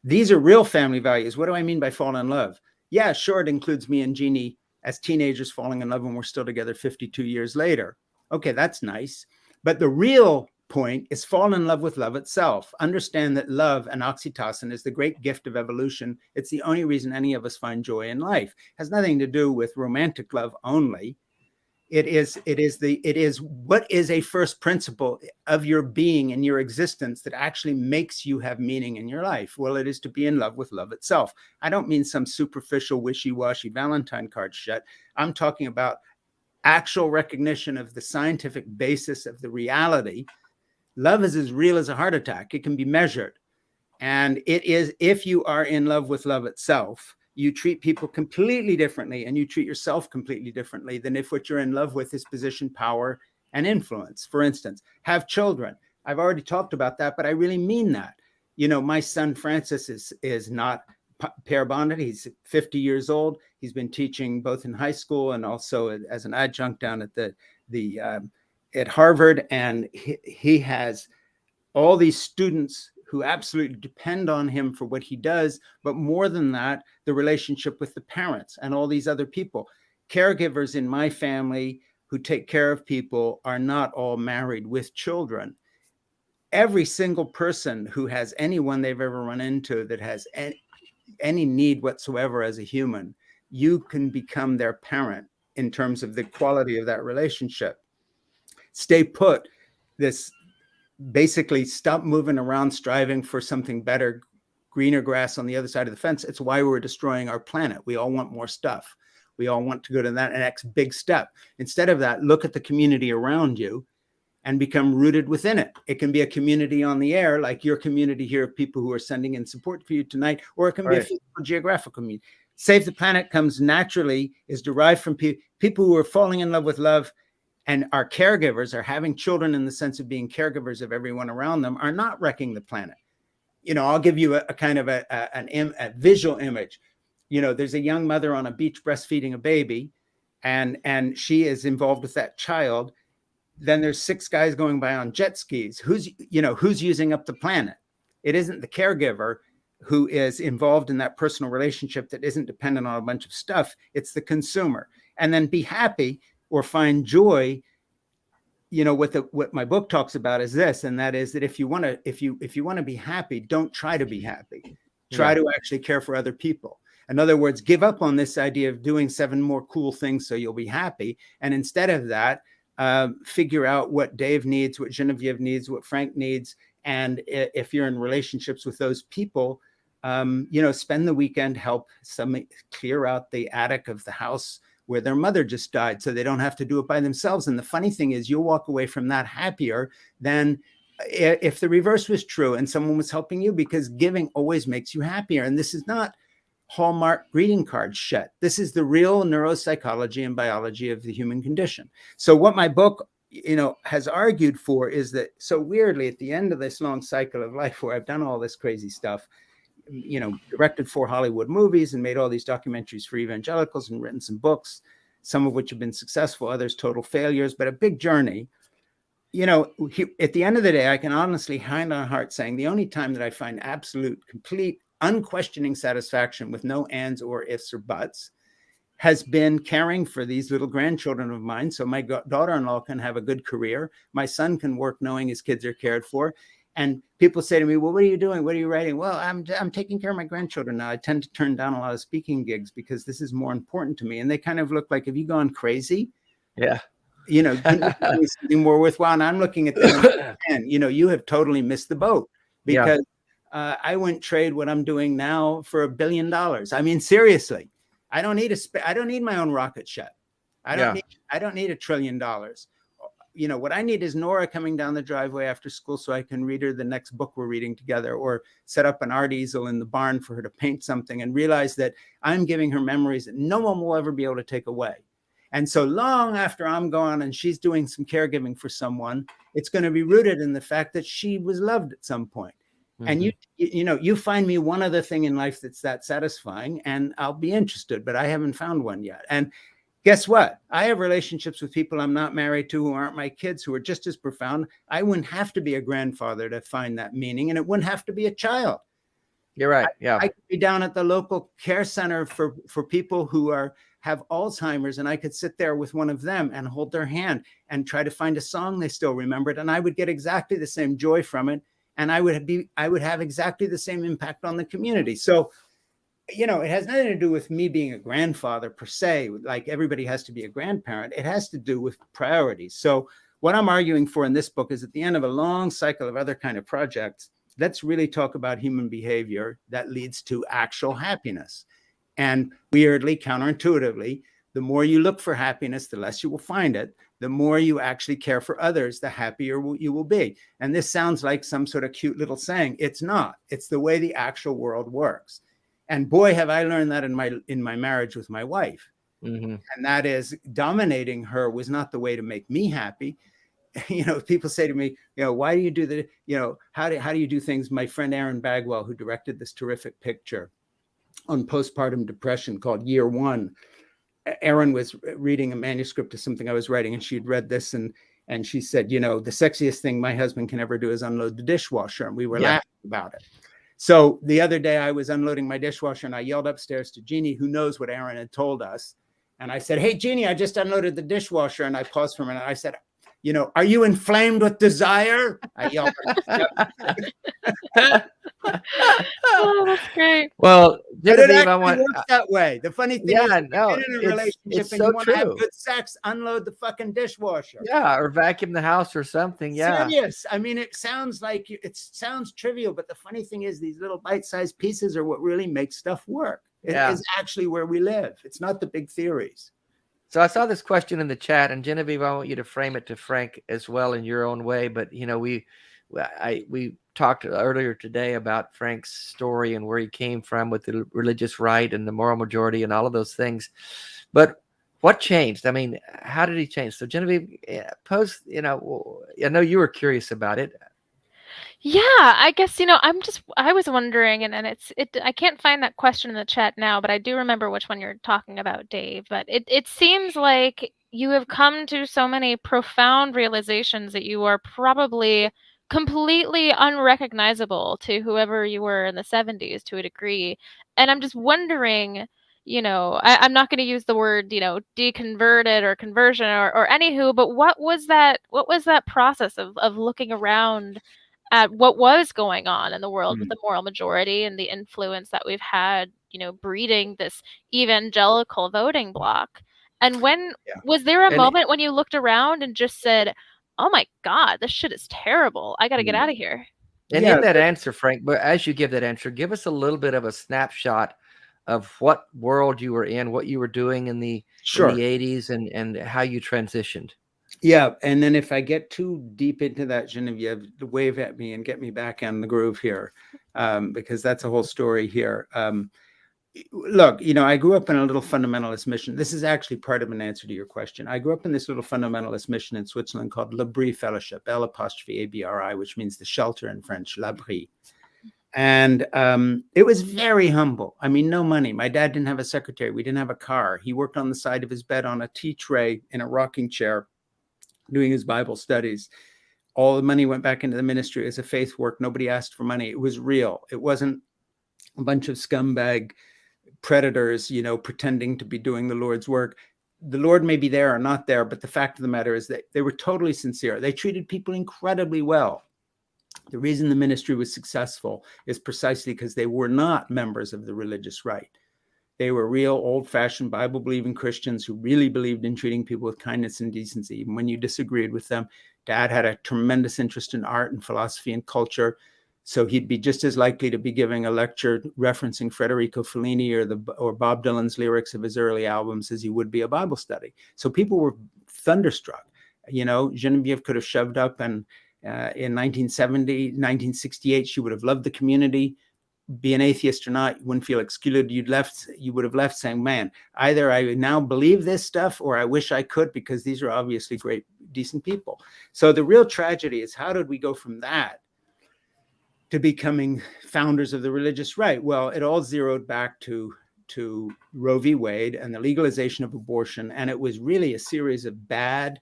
These are real family values. What do I mean by fall in love? Yeah, sure, it includes me and Jeannie as teenagers falling in love when we're still together 52 years later. Okay, that's nice. But the real point is fall in love with love itself. Understand that love and oxytocin is the great gift of evolution. It's the only reason any of us find joy in life. It has nothing to do with romantic love only. It is what is a first principle of your being and your existence that actually makes you have meaning in your life. Well, it is to be in love with love itself. I don't mean some superficial, wishy-washy Valentine card shit. I'm talking about actual recognition of the scientific basis of the reality. Love is as real as a heart attack. It can be measured. And it is, if you are in love with love itself, you treat people completely differently and you treat yourself completely differently than if what you're in love with is position, power, and influence. For instance, have children. I've already talked about that, but I really mean that. You know, my son Francis is not pair bonded. He's 50 years old. He's been teaching both in high school and also as an adjunct down at at Harvard. And he has all these students who absolutely depend on him for what he does, but more than that, the relationship with the parents and all these other people. Caregivers in my family who take care of people are not all married with children. Every single person who has anyone they've ever run into that has any need whatsoever as a human, you can become their parent in terms of the quality of that relationship. Stay put. This basically stop moving around striving for something better, greener grass on the other side of the fence. It's why we're destroying our planet. We all want more stuff. We all want to go to that next big step. Instead of that, look at the community around you and become rooted within it. It can be a community on the air, like your community here of people who are sending in support for you tonight, or it can be a physical, geographical community. Save the Planet comes naturally, is derived from people who are falling in love with love and our caregivers are having children in the sense of being caregivers of everyone around them, are not wrecking the planet. You know, I'll give you a kind of a visual image. You know, there's a young mother on a beach breastfeeding a baby, and she is involved with that child. Then there's 6 guys going by on jet skis. Who's using up the planet? It isn't the caregiver who is involved in that personal relationship that isn't dependent on a bunch of stuff. It's the consumer. And then be happy or find joy. You know, what my book talks about is this, and that is that if you want to be happy, don't try to be happy. Try to actually care for other people. In other words, give up on this idea of doing 7 more cool things so you'll be happy. And instead of that, figure out what Dave needs, what Genevieve needs, what Frank needs. And if you're in relationships with those people, spend the weekend, help clear out the attic of the house where their mother just died so they don't have to do it by themselves. And the funny thing is you'll walk away from that happier than if the reverse was true and someone was helping you, because giving always makes you happier. And this is not Hallmark greeting card shit. This is the real neuropsychology and biology of the human condition. So what my book, has argued for is that, so weirdly, at the end of this long cycle of life where I've done all this crazy stuff, directed 4 Hollywood movies and made all these documentaries for evangelicals and written some books, some of which have been successful, others total failures, but a big journey. At the end of the day, I can honestly, hand on heart, saying the only time that I find absolute, complete, unquestioning satisfaction with no ands or ifs or buts has been caring for these little grandchildren of mine. So my daughter-in-law can have a good career. My son can work knowing his kids are cared for. And people say to me, well, what are you doing? What are you writing? Well, I'm taking care of my grandchildren now. I tend to turn down a lot of speaking gigs because this is more important to me. And they kind of look like, have you gone crazy? Yeah. Something more worthwhile. And I'm looking at them and, you have totally missed the boat because I wouldn't trade what I'm doing now for $1 billion. I mean, seriously, I don't need my own rocket ship. I don't need $1 trillion. What I need is Nora coming down the driveway after school so I can read her the next book we're reading together, or set up an art easel in the barn for her to paint something, and realize that I'm giving her memories that no one will ever be able to take away. And so long after I'm gone and she's doing some caregiving for someone, it's going to be rooted in the fact that she was loved at some point. Mm-hmm. And you find me one other thing in life that's that satisfying, and I'll be interested, but I haven't found one yet. And guess what? I have relationships with people I'm not married to who aren't my kids, who are just as profound. I wouldn't have to be a grandfather to find that meaning, and it wouldn't have to be a child. You're right. Yeah. I could be down at the local care center for people who have Alzheimer's, and I could sit there with one of them and hold their hand and try to find a song they still remembered, and I would get exactly the same joy from it, and I would have exactly the same impact on the community. So, you know, it has nothing to do with me being a grandfather per se, like everybody has to be a grandparent. It has to do with priorities. So what I'm arguing for in this book is at the end of a long cycle of other kind of projects, let's really talk about human behavior that leads to actual happiness. And weirdly, counterintuitively, the more you look for happiness, the less you will find it. The more you actually care for others, the happier you will be. And this sounds like some sort of cute little saying. It's not. It's the way the actual world works. And boy, have I learned that in my marriage with my wife. Mm-hmm. And that is, dominating her was not the way to make me happy. You know, people say to me, you know, why do you do the, you know, how do you do things? My friend Aaron Bagwell, who directed this terrific picture on postpartum depression called Year One. Aaron was reading a manuscript of something I was writing, and she'd read this, and she said, you know, the sexiest thing my husband can ever do is unload the dishwasher. And we were laughing about it. So the other day I was unloading my dishwasher, and I yelled upstairs to Jeannie, who knows what Aaron had told us. And I said, hey, Jeannie, I just unloaded the dishwasher. And I paused for a minute. I said, you know, are you inflamed with desire? I yelled. Oh, that's great. Well, But it Genevieve, actually works that way. The funny thing is, if no, you get in a relationship it's and so you want to have true. good sex, unload the fucking dishwasher. Yeah, or vacuum the house or something. Yeah. Serious. I mean, it sounds trivial, but the funny thing is, these little bite-sized pieces are what really makes stuff work. It is actually where we live. It's not the big theories. So I saw this question in the chat, and Genevieve, I want you to frame it to Frank as well in your own way. But you know, we talked earlier today about Frank's story and where he came from with the religious right and the moral majority and all of those things. But what changed? I mean, how did he change? So Genevieve, you know, I know you were curious about it. Yeah, I guess, you know, I was wondering, and I can't find that question in the chat now, but I do remember which one you're talking about, Dave. But it seems like you have come to so many profound realizations that you are probably completely unrecognizable to whoever you were in the 70s to a degree. And I'm just wondering, you know, I'm not going to use the word, you know, deconverted or conversion or anywho, but what was that process of looking around at what was going on in the world with the moral majority and the influence that we've had, you know, breeding this evangelical voting bloc? And was there a moment when you looked around and just said, oh my God, this shit is terrible, I got to get out of here? And in that answer, Frank, but as you give that answer, give us a little bit of a snapshot of what world you were in, what you were doing in the 80s, and how you transitioned. Yeah, and then if I get too deep into that, Genevieve, wave at me and get me back on the groove here, because that's a whole story here. Look, you know, I grew up in a little fundamentalist mission. This is actually part of an answer to your question. I grew up in this little fundamentalist mission in Switzerland called L'Abri Fellowship, L'Abri, which means the shelter in French, L'Abri. And it was very humble. I mean, no money. My dad didn't have a secretary. We didn't have a car. He worked on the side of his bed on a tea tray in a rocking chair, doing his Bible studies. All the money went back into the ministry as a faith work. Nobody asked for money. It was real. It wasn't a bunch of scumbag predators, you know, pretending to be doing the Lord's work. The Lord may be there or not there, but the fact of the matter is that they were totally sincere. They treated people incredibly well. The reason the ministry was successful is precisely because they were not members of the religious right. They were real old-fashioned Bible-believing Christians who really believed in treating people with kindness and decency, even when you disagreed with them. Dad had a tremendous interest in art and philosophy and culture, so he'd be just as likely to be giving a lecture referencing Federico Fellini or Bob Dylan's lyrics of his early albums as he would be a Bible study. So people were thunderstruck. You know, Genevieve could have shoved up, and in 1970, 1968, she would have loved the community. Be an atheist or not, you wouldn't feel excluded. You would have left saying, man, either I now believe this stuff or I wish I could, because these are obviously great, decent people. So the real tragedy is, how did we go from that to becoming founders of the religious right? Well, it all zeroed back to Roe v. Wade and the legalization of abortion. And it was really a series of bad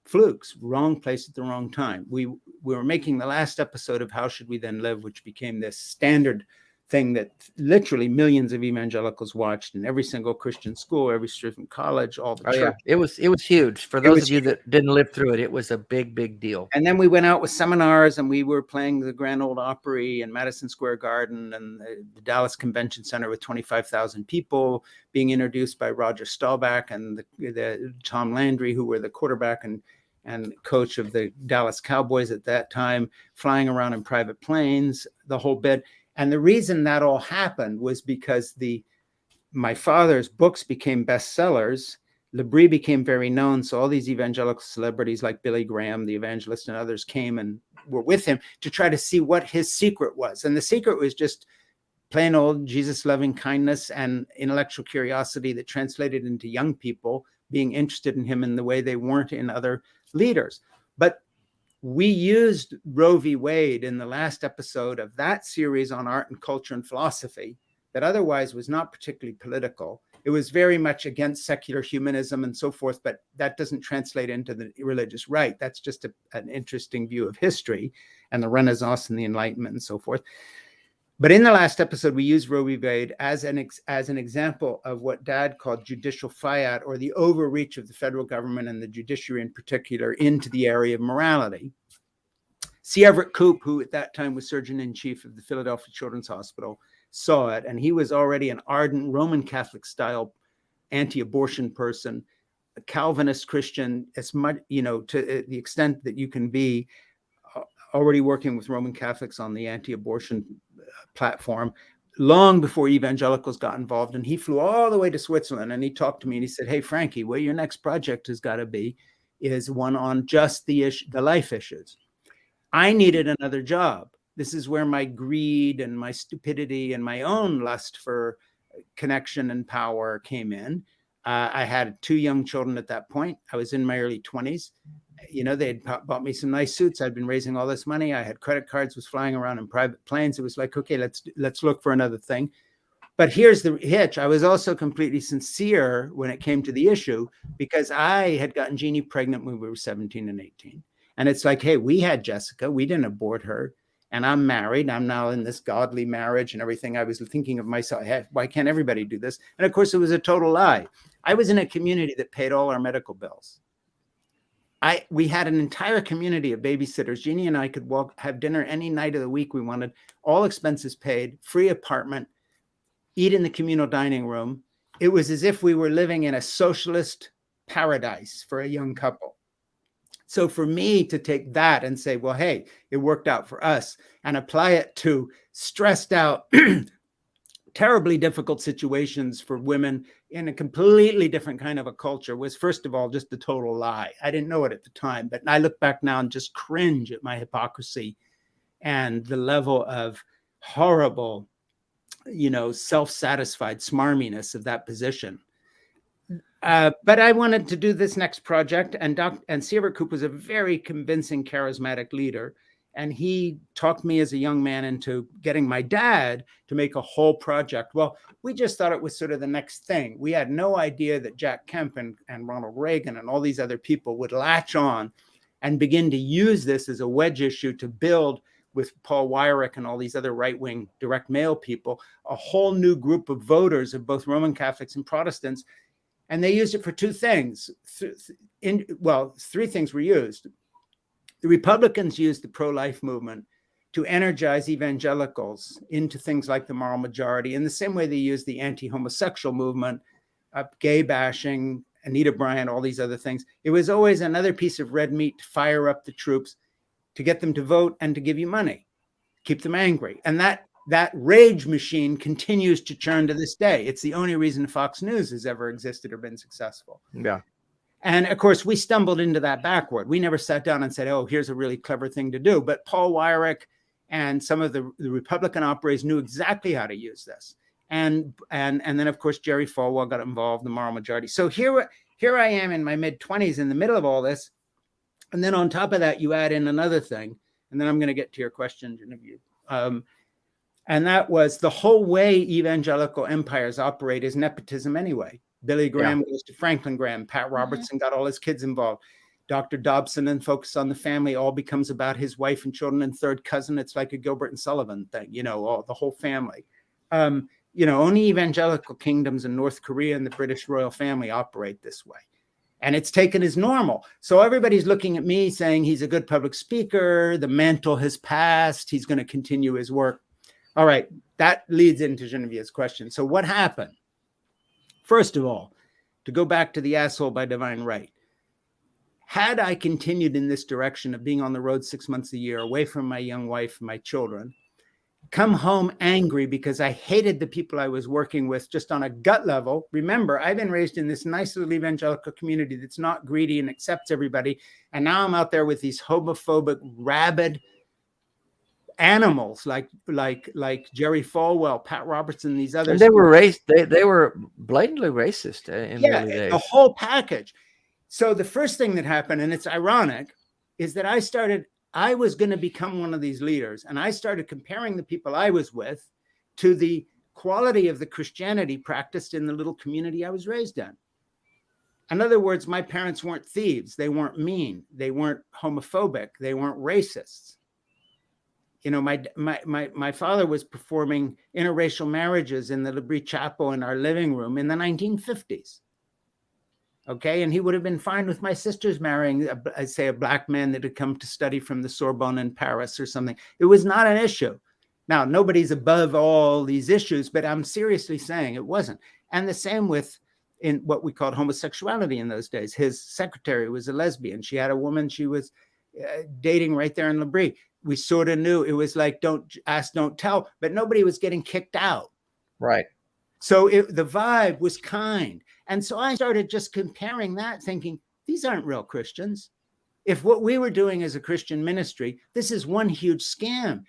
flukes, wrong place at the wrong time. We were making the last episode of How Should We Then Live, which became this standard thing that literally millions of evangelicals watched in every single Christian school, every different college, all the church. Yeah, it was huge. For those of you that didn't live through it, it was a big deal. And then we went out with seminars, and we were playing the Grand Ole Opry and Madison Square Garden and the Dallas Convention Center with 25,000 people, being introduced by Roger Staubach and the Tom Landry, who were the quarterback and coach of the Dallas Cowboys at that time, flying around in private planes, the whole bit. And the reason that all happened was because my father's books became bestsellers. L'Abri became very known. So all these evangelical celebrities like Billy Graham, the evangelist, and others came and were with him to try to see what his secret was. And the secret was just plain old Jesus loving kindness and intellectual curiosity that translated into young people being interested in him in the way they weren't in other leaders. But we used Roe v. Wade in the last episode of that series on art and culture and philosophy that otherwise was not particularly political. It was very much against secular humanism and so forth, but that doesn't translate into the religious right. That's just an interesting view of history and the Renaissance and the Enlightenment and so forth. But in the last episode, we used Roe v. Wade as an example of what Dad called judicial fiat, or the overreach of the federal government and the judiciary in particular into the area of morality. C. Everett Koop, who at that time was Surgeon-in-Chief of the Philadelphia Children's Hospital, saw it, and he was already an ardent Roman Catholic style anti-abortion person, a Calvinist Christian, as much, to the extent that you can be, already working with Roman Catholics on the anti-abortion platform long before evangelicals got involved. And he flew all the way to Switzerland, and he talked to me and he said, "Hey, Frankie, what your next project has got to be is one on just the life issues." I needed another job. This is where my greed and my stupidity and my own lust for connection and power came in. I had 2 young children at that point. I was in my early 20s. They had bought me some nice suits. I'd been raising all this money. I had credit cards, was flying around in private planes. It was like, okay, let's look for another thing. But here's the hitch. I was also completely sincere when it came to the issue, because I had gotten Jeannie pregnant when we were 17 and 18. And it's like, hey, we had Jessica. We didn't abort her. And I'm married. I'm now in this godly marriage and everything. I was thinking of myself, hey, why can't everybody do this? And of course, it was a total lie. I was in a community that paid all our medical bills. We had an entire community of babysitters. Jeannie and I could have dinner any night of the week we wanted, all expenses paid, free apartment, eat in the communal dining room. It was as if we were living in a socialist paradise for a young couple. So for me to take that and say, well, hey, it worked out for us, and apply it to stressed out, terribly difficult situations for women in a completely different kind of a culture, was, first of all, just a total lie. I didn't know it at the time, but I look back now and just cringe at my hypocrisy and the level of horrible, self-satisfied smarminess of that position. But I wanted to do this next project, and C. Everett Koop was a very convincing, charismatic leader. And he talked me as a young man into getting my dad to make a whole project. Well, we just thought it was sort of the next thing. We had no idea that Jack Kemp and Ronald Reagan and all these other people would latch on and begin to use this as a wedge issue to build, with Paul Weyrich and all these other right-wing direct mail people, a whole new group of voters of both Roman Catholics and Protestants. And they used it for 2 things. 3 things were used. The Republicans used the pro-life movement to energize evangelicals into things like the moral majority, in the same way they used the anti-homosexual movement, gay bashing, Anita Bryant, all these other things. It was always another piece of red meat to fire up the troops, to get them to vote and to give you money, keep them angry. And that rage machine continues to churn to this day. It's the only reason Fox News has ever existed or been successful. Yeah. And of course, we stumbled into that backward. We never sat down and said, oh, here's a really clever thing to do. But Paul Weyrich and some of the Republican operators knew exactly how to use this. And then, of course, Jerry Falwell got involved, the moral majority. So here I am in my mid-20s in the middle of all this. And then on top of that, you add in another thing. And then I'm going to get to your question, Genevieve. And that was the whole way evangelical empires operate is nepotism anyway. Billy Graham goes to Franklin Graham. Pat Robertson got all his kids involved. Dr. Dobson and Focus on the Family all becomes about his wife and children and third cousin. It's like a Gilbert and Sullivan thing, the whole family. Only evangelical kingdoms in North Korea and the British royal family operate this way. And it's taken as normal. So everybody's looking at me saying he's a good public speaker. The mantle has passed. He's going to continue his work. All right. That leads into Genevieve's question. So what happened? First of all, to go back to the asshole by divine right, had I continued in this direction of being on the road 6 months a year, away from my young wife and my children, come home angry because I hated the people I was working with just on a gut level. Remember, I've been raised in this nice little evangelical community that's not greedy and accepts everybody. And now I'm out there with these homophobic, rabid animals like Jerry Falwell, Pat Robertson, these others. And they were they were blatantly racist in the early days. The whole package. So the first thing that happened, and it's ironic, is that I was going to become one of these leaders, and I started comparing the people I was with to the quality of the Christianity practiced in the little community I was raised in. In other words, my parents weren't thieves. They weren't mean. They weren't homophobic. They weren't racists. My father was performing interracial marriages in the Labrie Chapel in our living room in the 1950s. Okay, and he would have been fine with my sisters marrying, a black man that had come to study from the Sorbonne in Paris or something. It was not an issue. Now, nobody's above all these issues, but I'm seriously saying it wasn't. And the same with in what we called homosexuality in those days. His secretary was a lesbian. She had a woman she was dating right there in Labrie. We sort of knew. It was like, don't ask, don't tell, but nobody was getting kicked out. Right. So the vibe was kind. And so I started just comparing that, thinking, these aren't real Christians. If what we were doing as a Christian ministry, this is one huge scam.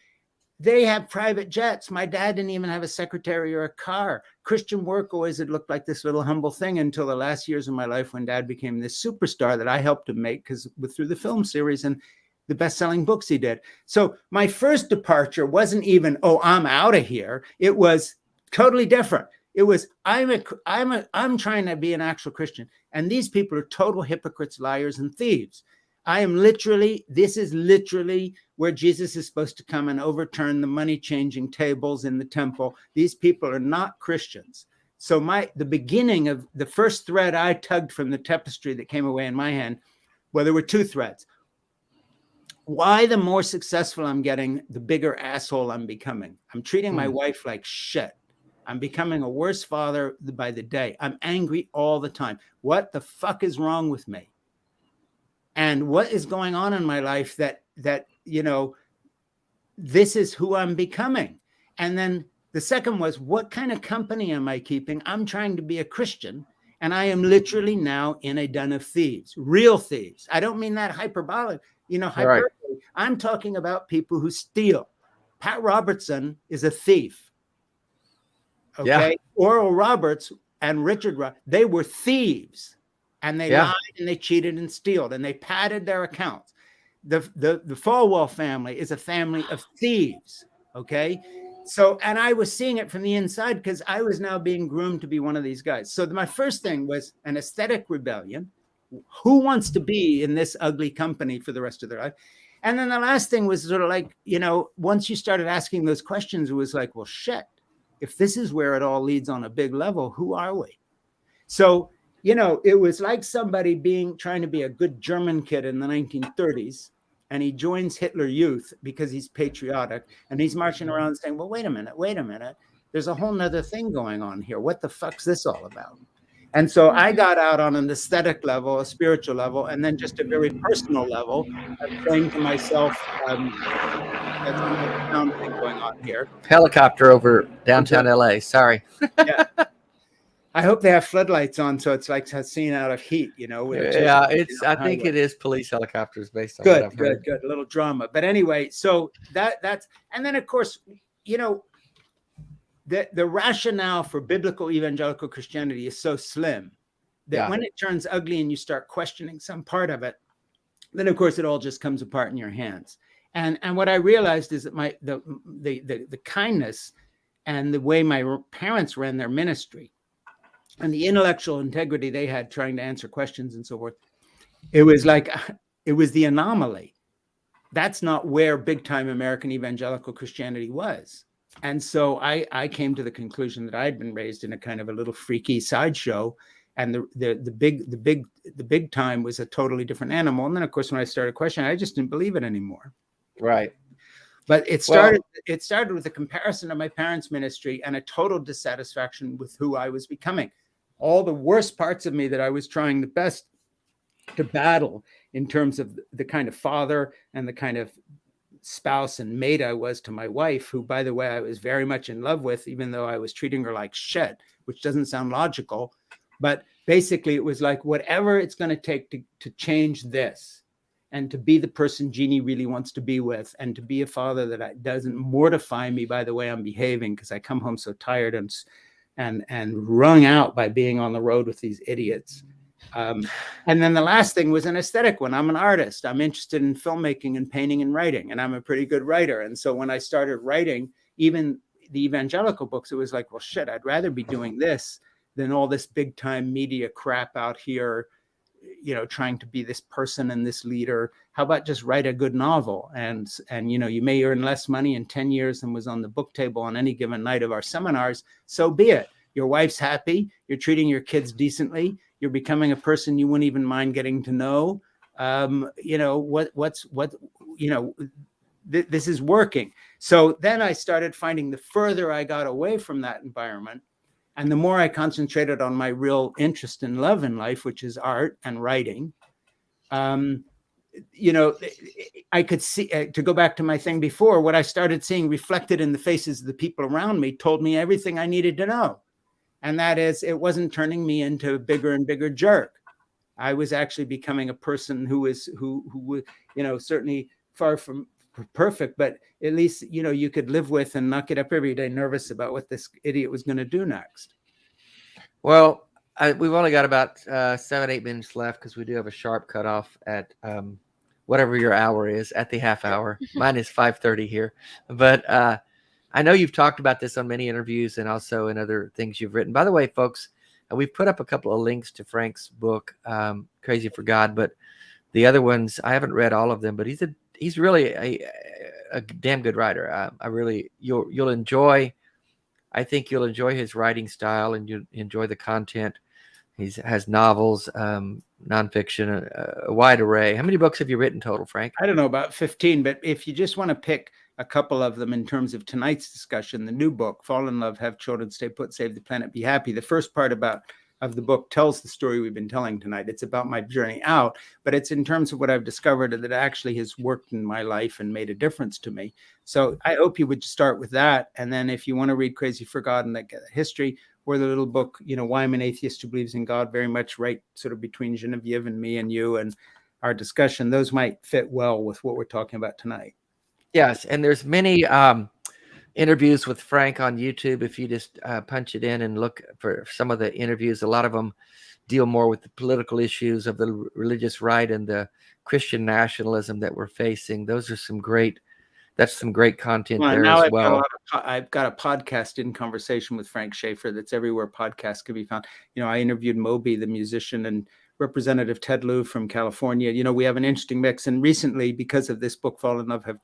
They have private jets. My dad didn't even have a secretary or a car. Christian work always had looked like this little humble thing until the last years of my life when Dad became this superstar that I helped him make through the film series and the best-selling books he did. So my first departure wasn't even, I'm out of here. It was totally different. It was, I'm trying to be an actual Christian. And these people are total hypocrites, liars, and thieves. This is literally where Jesus is supposed to come and overturn the money-changing tables in the temple. These people are not Christians. So the beginning of the first thread I tugged from the tapestry that came away in my hand, well, there were two threads. Why the more successful I'm getting, the bigger asshole I'm becoming. I'm treating my wife like shit. I'm becoming a worse father by the day. I'm angry all the time. What the fuck is wrong with me? And what is going on in my life that this is who I'm becoming? And then the second was, what kind of company am I keeping? I'm trying to be a Christian, and I am literally now in a den of thieves, real thieves. I don't mean that hyperbolic, hyperbole. Right. I'm talking about people who steal. Pat Robertson is a thief. Okay, yeah. Oral Roberts and Richard, they were thieves, and they lied and they cheated and stealed, and they padded their accounts. The Falwell family is a family of thieves. Okay, so, and I was seeing it from the inside because I was now being groomed to be one of these guys. So my first thing was an aesthetic rebellion. Who wants to be in this ugly company for the rest of their life? And then the last thing was sort of like, once you started asking those questions, it was like, well, shit. If this is where it all leads on a big level, who are we? So, it was like somebody trying to be a good German kid in the 1930s, and he joins Hitler Youth because he's patriotic, and he's marching around saying, well, wait a minute. There's a whole nother thing going on here. What the fuck's this all about? And so I got out on an aesthetic level, a spiritual level, and then just a very personal level of saying to myself, that's another sound thing going on here. Helicopter over downtown LA. Sorry. Yeah. I hope they have floodlights on, so it's like a scene out of Heat, I think it is police helicopters based on what I've heard. Good. A little drama. But anyway, so that's, and then of course, the rationale for biblical evangelical Christianity is so slim that when it turns ugly and you start questioning some part of it, then of course it all just comes apart in your hands. And what I realized is that the kindness and the way my parents ran their ministry and the intellectual integrity they had trying to answer questions and so forth, it was the anomaly. That's not where big time American evangelical Christianity was. And so I came to the conclusion that I'd been raised in a kind of a little freaky sideshow, and the big time was a totally different animal. And then, of course, when I started questioning, I just didn't believe it anymore. Right. But it started with a comparison of my parents' ministry and a total dissatisfaction with who I was becoming. All the worst parts of me that I was trying the best to battle in terms of the kind of father and the kind of spouse and mate I was to my wife, who, by the way, I was very much in love with, even though I was treating her like shit, which doesn't sound logical. But basically, it was like, whatever it's going to take to change this, and to be the person Jeannie really wants to be with, and to be a father that doesn't mortify me by the way I'm behaving, because I come home so tired and wrung out by being on the road with these idiots. And then the last thing was an aesthetic one. I'm an artist. I'm interested in filmmaking and painting and writing, and I'm a pretty good writer. And so when I started writing, even the evangelical books, it was like, well, shit, I'd rather be doing this than all this big time media crap out here, you know, trying to be this person and this leader. How about just write a good novel? And you know, you may earn less money in 10 years than was on the book table on any given night of our seminars. So be it. Your wife's happy. You're treating your kids decently. You're becoming a person you wouldn't even mind getting to know. You know, this is working. So then I started finding the further I got away from that environment, and the more I concentrated on my real interest and love in life, which is art and writing, you know, I could see, to go back to my thing before, what I started seeing reflected in the faces of the people around me told me everything I needed to know. And that is, it wasn't turning me into a bigger and bigger jerk. I was actually becoming a person who you know, certainly far from perfect, but at least, you know, you could live with and not get up every day nervous about what this idiot was going to do next. Well, we've only got about 7-8 minutes left, because we do have a sharp cutoff at whatever your hour is, at the half hour. Mine is 5:30 here. But I know you've talked about this on many interviews and also in other things you've written. By the way, folks, we've put up a couple of links to Frank's book, Crazy for God, but the other ones, I haven't read all of them, but he's really a damn good writer. You'll enjoy, I think you'll enjoy his writing style, and you enjoy the content. He has novels, nonfiction, a wide array. How many books have you written total, Frank? I don't know, about 15, but if you just want to pick a couple of them in terms of tonight's discussion, the new book, Fall in Love, Have Children, Stay Put, Save the Planet, Be Happy. The first part of the book tells the story we've been telling tonight. It's about my journey out, but it's in terms of what I've discovered that actually has worked in my life and made a difference to me. So I hope you would start with that. And then if you want to read Crazy for God and that history, or the little book, you know, Why I'm an Atheist Who Believes in God, very much right sort of between Genevieve and me and you and our discussion, those might fit well with what we're talking about tonight. Yes, and there's many interviews with Frank on YouTube. If you just punch it in and look for some of the interviews, a lot of them deal more with the political issues of the religious right and the Christian nationalism that we're facing. Those are some great content there as well. I've got a podcast in conversation with Frank Schaeffer that's everywhere podcasts can be found. You know, I interviewed Moby, the musician, and Representative Ted Lieu from California. You know, we have an interesting mix. And recently, because of this book, Fall in Love, Have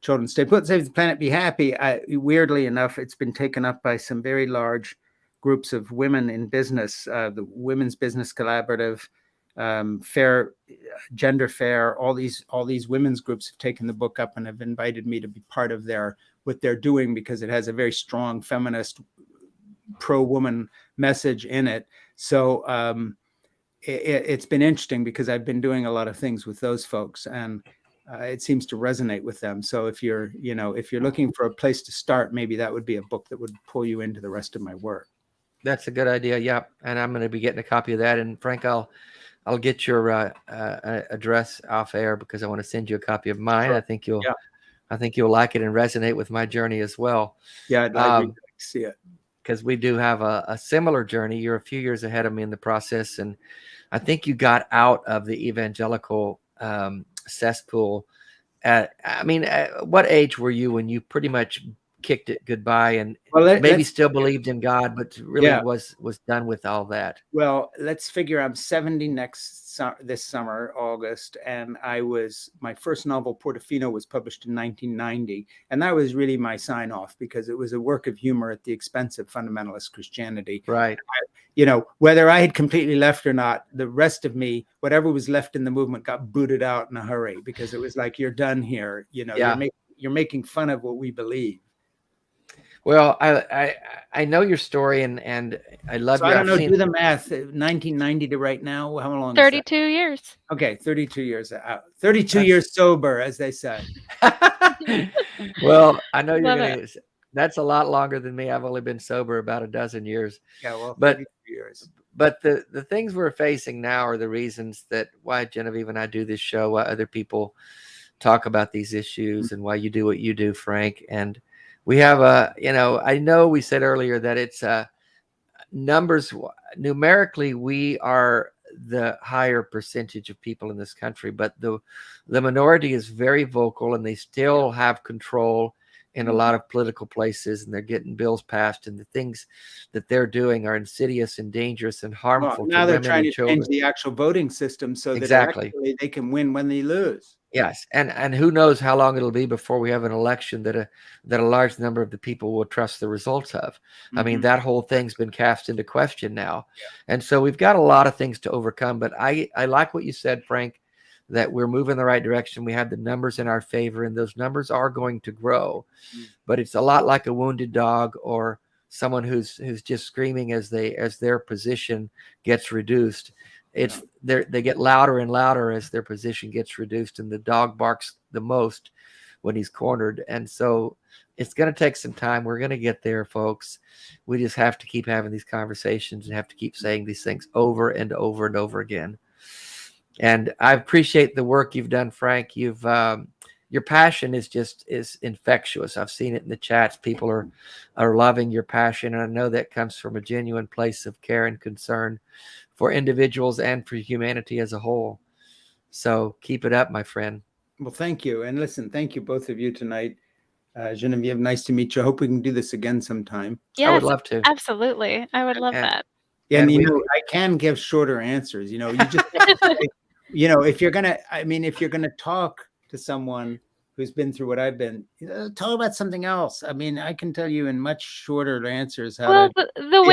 Children, Stay Put, Save the Planet, Be Happy, weirdly enough, it's been taken up by some very large groups of women in business, the Women's Business Collaborative, Fair, Gender Fair, all these women's groups have taken the book up and have invited me to be part of what they're doing, because it has a very strong feminist pro-woman message in it. So it's been interesting, because I've been doing a lot of things with those folks, and it seems to resonate with them. So if you're looking for a place to start, maybe that would be a book that would pull you into the rest of my work. That's a good idea. Yeah. And I'm going to be getting a copy of that. And Frank, I'll get your address off air, because I want to send you a copy of mine. Sure. I think you'll like it and resonate with my journey as well. Yeah, I'd like to see it, because we do have a similar journey. You're a few years ahead of me in the process, and I think you got out of the evangelical cesspool at what age were you when you pretty much kicked it goodbye and maybe still believed in God, but really was done with all that? Well, let's figure I'm 70 next this summer, August, and my first novel, Portofino, was published in 1990, and that was really my sign off because it was a work of humor at the expense of fundamentalist Christianity. Right. Whether I had completely left or not, the rest of me, whatever was left in the movement, got booted out in a hurry because it was like, you're done here. You're making fun of what we believe. Well, I know your story, and I love so your. I don't know. Do the math. 1990 to right now. How long? 32 years. Okay, 32 years out. 32 years sober, as they say. Well, I know you're Love gonna. That's a lot longer than me. I've only been sober about a dozen years. Yeah, well, but 32 years. But the things we're facing now are the reasons that why Genevieve and I do this show, why other people talk about these issues, and why you do what you do, Frank. And we have I know we said earlier that it's numerically, we are the higher percentage of people in this country, but the minority is very vocal, and they still have control in a lot of political places, and they're getting bills passed, and the things that they're doing are insidious and dangerous and harmful. Now to they're women trying to and children. change the actual voting system so that Exactly. they can win when they lose. Yes, and who knows how long it'll be before we have an election that a large number of the people will trust the results of. Mm-hmm. I mean, that whole thing's been cast into question now. Yeah. And so we've got a lot of things to overcome, but I like what you said, Frank, that we're moving in the right direction. We have the numbers in our favor, and those numbers are going to grow. But it's a lot like a wounded dog or someone who's just screaming as their position gets reduced. They get louder and louder as their position gets reduced, and the dog barks the most when he's cornered. And so it's going to take some time. We're going to get there, folks. We just have to keep having these conversations and have to keep saying these things over and over and over again. And I appreciate the work you've done, Frank. Your passion is infectious. I've seen it in the chats. People are loving your passion, and I know that comes from a genuine place of care and concern for individuals and for humanity as a whole. So keep it up, my friend. Well, thank you. And listen, thank you both of you tonight. Genevieve, nice to meet you. I hope we can do this again sometime. Yes, I would love to. Absolutely. I would love that. Yeah, and I can give shorter answers. You just if you're gonna talk to someone who's been through what I've been, talk about something else. I mean, I can tell you in much shorter answers how. Well, the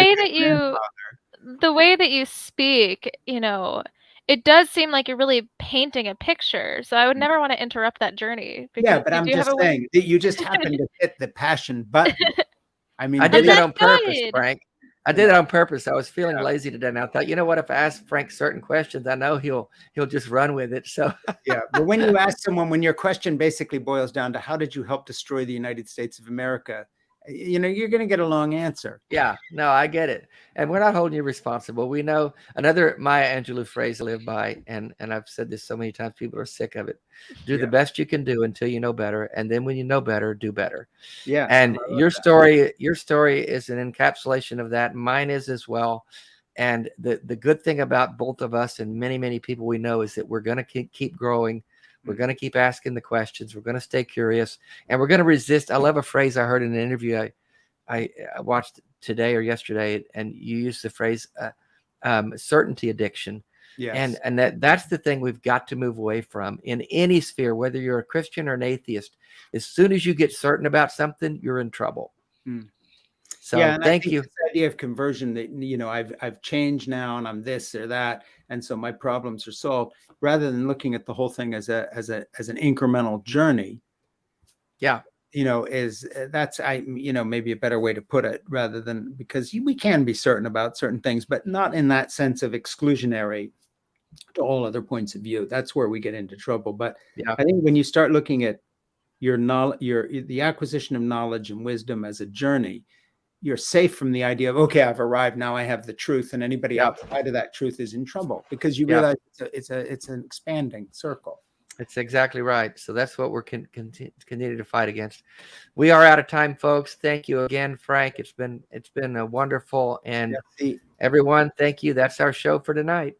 way that you speak, it does seem like you're really painting a picture. So I would never want to interrupt that journey. Yeah, but I'm just saying that you just happen to hit the passion button. I mean, I did that on purpose, Frank. I did it on purpose. I was feeling lazy today, and I thought, you know what? If I ask Frank certain questions, I know he'll just run with it. So yeah, but when you ask someone, when your question basically boils down to how did you help destroy the United States of America, you're going to get a long answer. Yeah, no, I get it, and we're not holding you responsible. We know another Maya Angelou phrase I live by, and I've said this so many times, people are sick of it. Do the best you can do until you know better, and then when you know better, do better. Yeah, and your story is an encapsulation of that. Mine is as well. And the good thing about both of us and many, many people we know is that we're going to keep growing. We're going to keep asking the questions. We're going to stay curious, and we're going to resist. I love a phrase I heard in an interview I watched today or yesterday, and you used the phrase certainty addiction. Yes. And that's the thing we've got to move away from in any sphere, whether you're a Christian or an atheist. As soon as you get certain about something, you're in trouble. So thank you. This idea of conversion that, I've changed now and I'm this or that, and so my problems are solved, rather than looking at the whole thing as an incremental journey. Yeah. Maybe a better way to put it, rather than, because we can be certain about certain things, but not in that sense of exclusionary to all other points of view. That's where we get into trouble. But I think when you start looking at your knowledge, the acquisition of knowledge and wisdom as a journey, you're safe from the idea of, okay, I've arrived, now I have the truth, and anybody outside of that truth is in trouble, because you realize it's an expanding circle. It's exactly right. So that's what we're continue to fight against. We are out of time, folks. Thank you again, Frank. It's been a wonderful, and everyone, thank you. That's our show for tonight.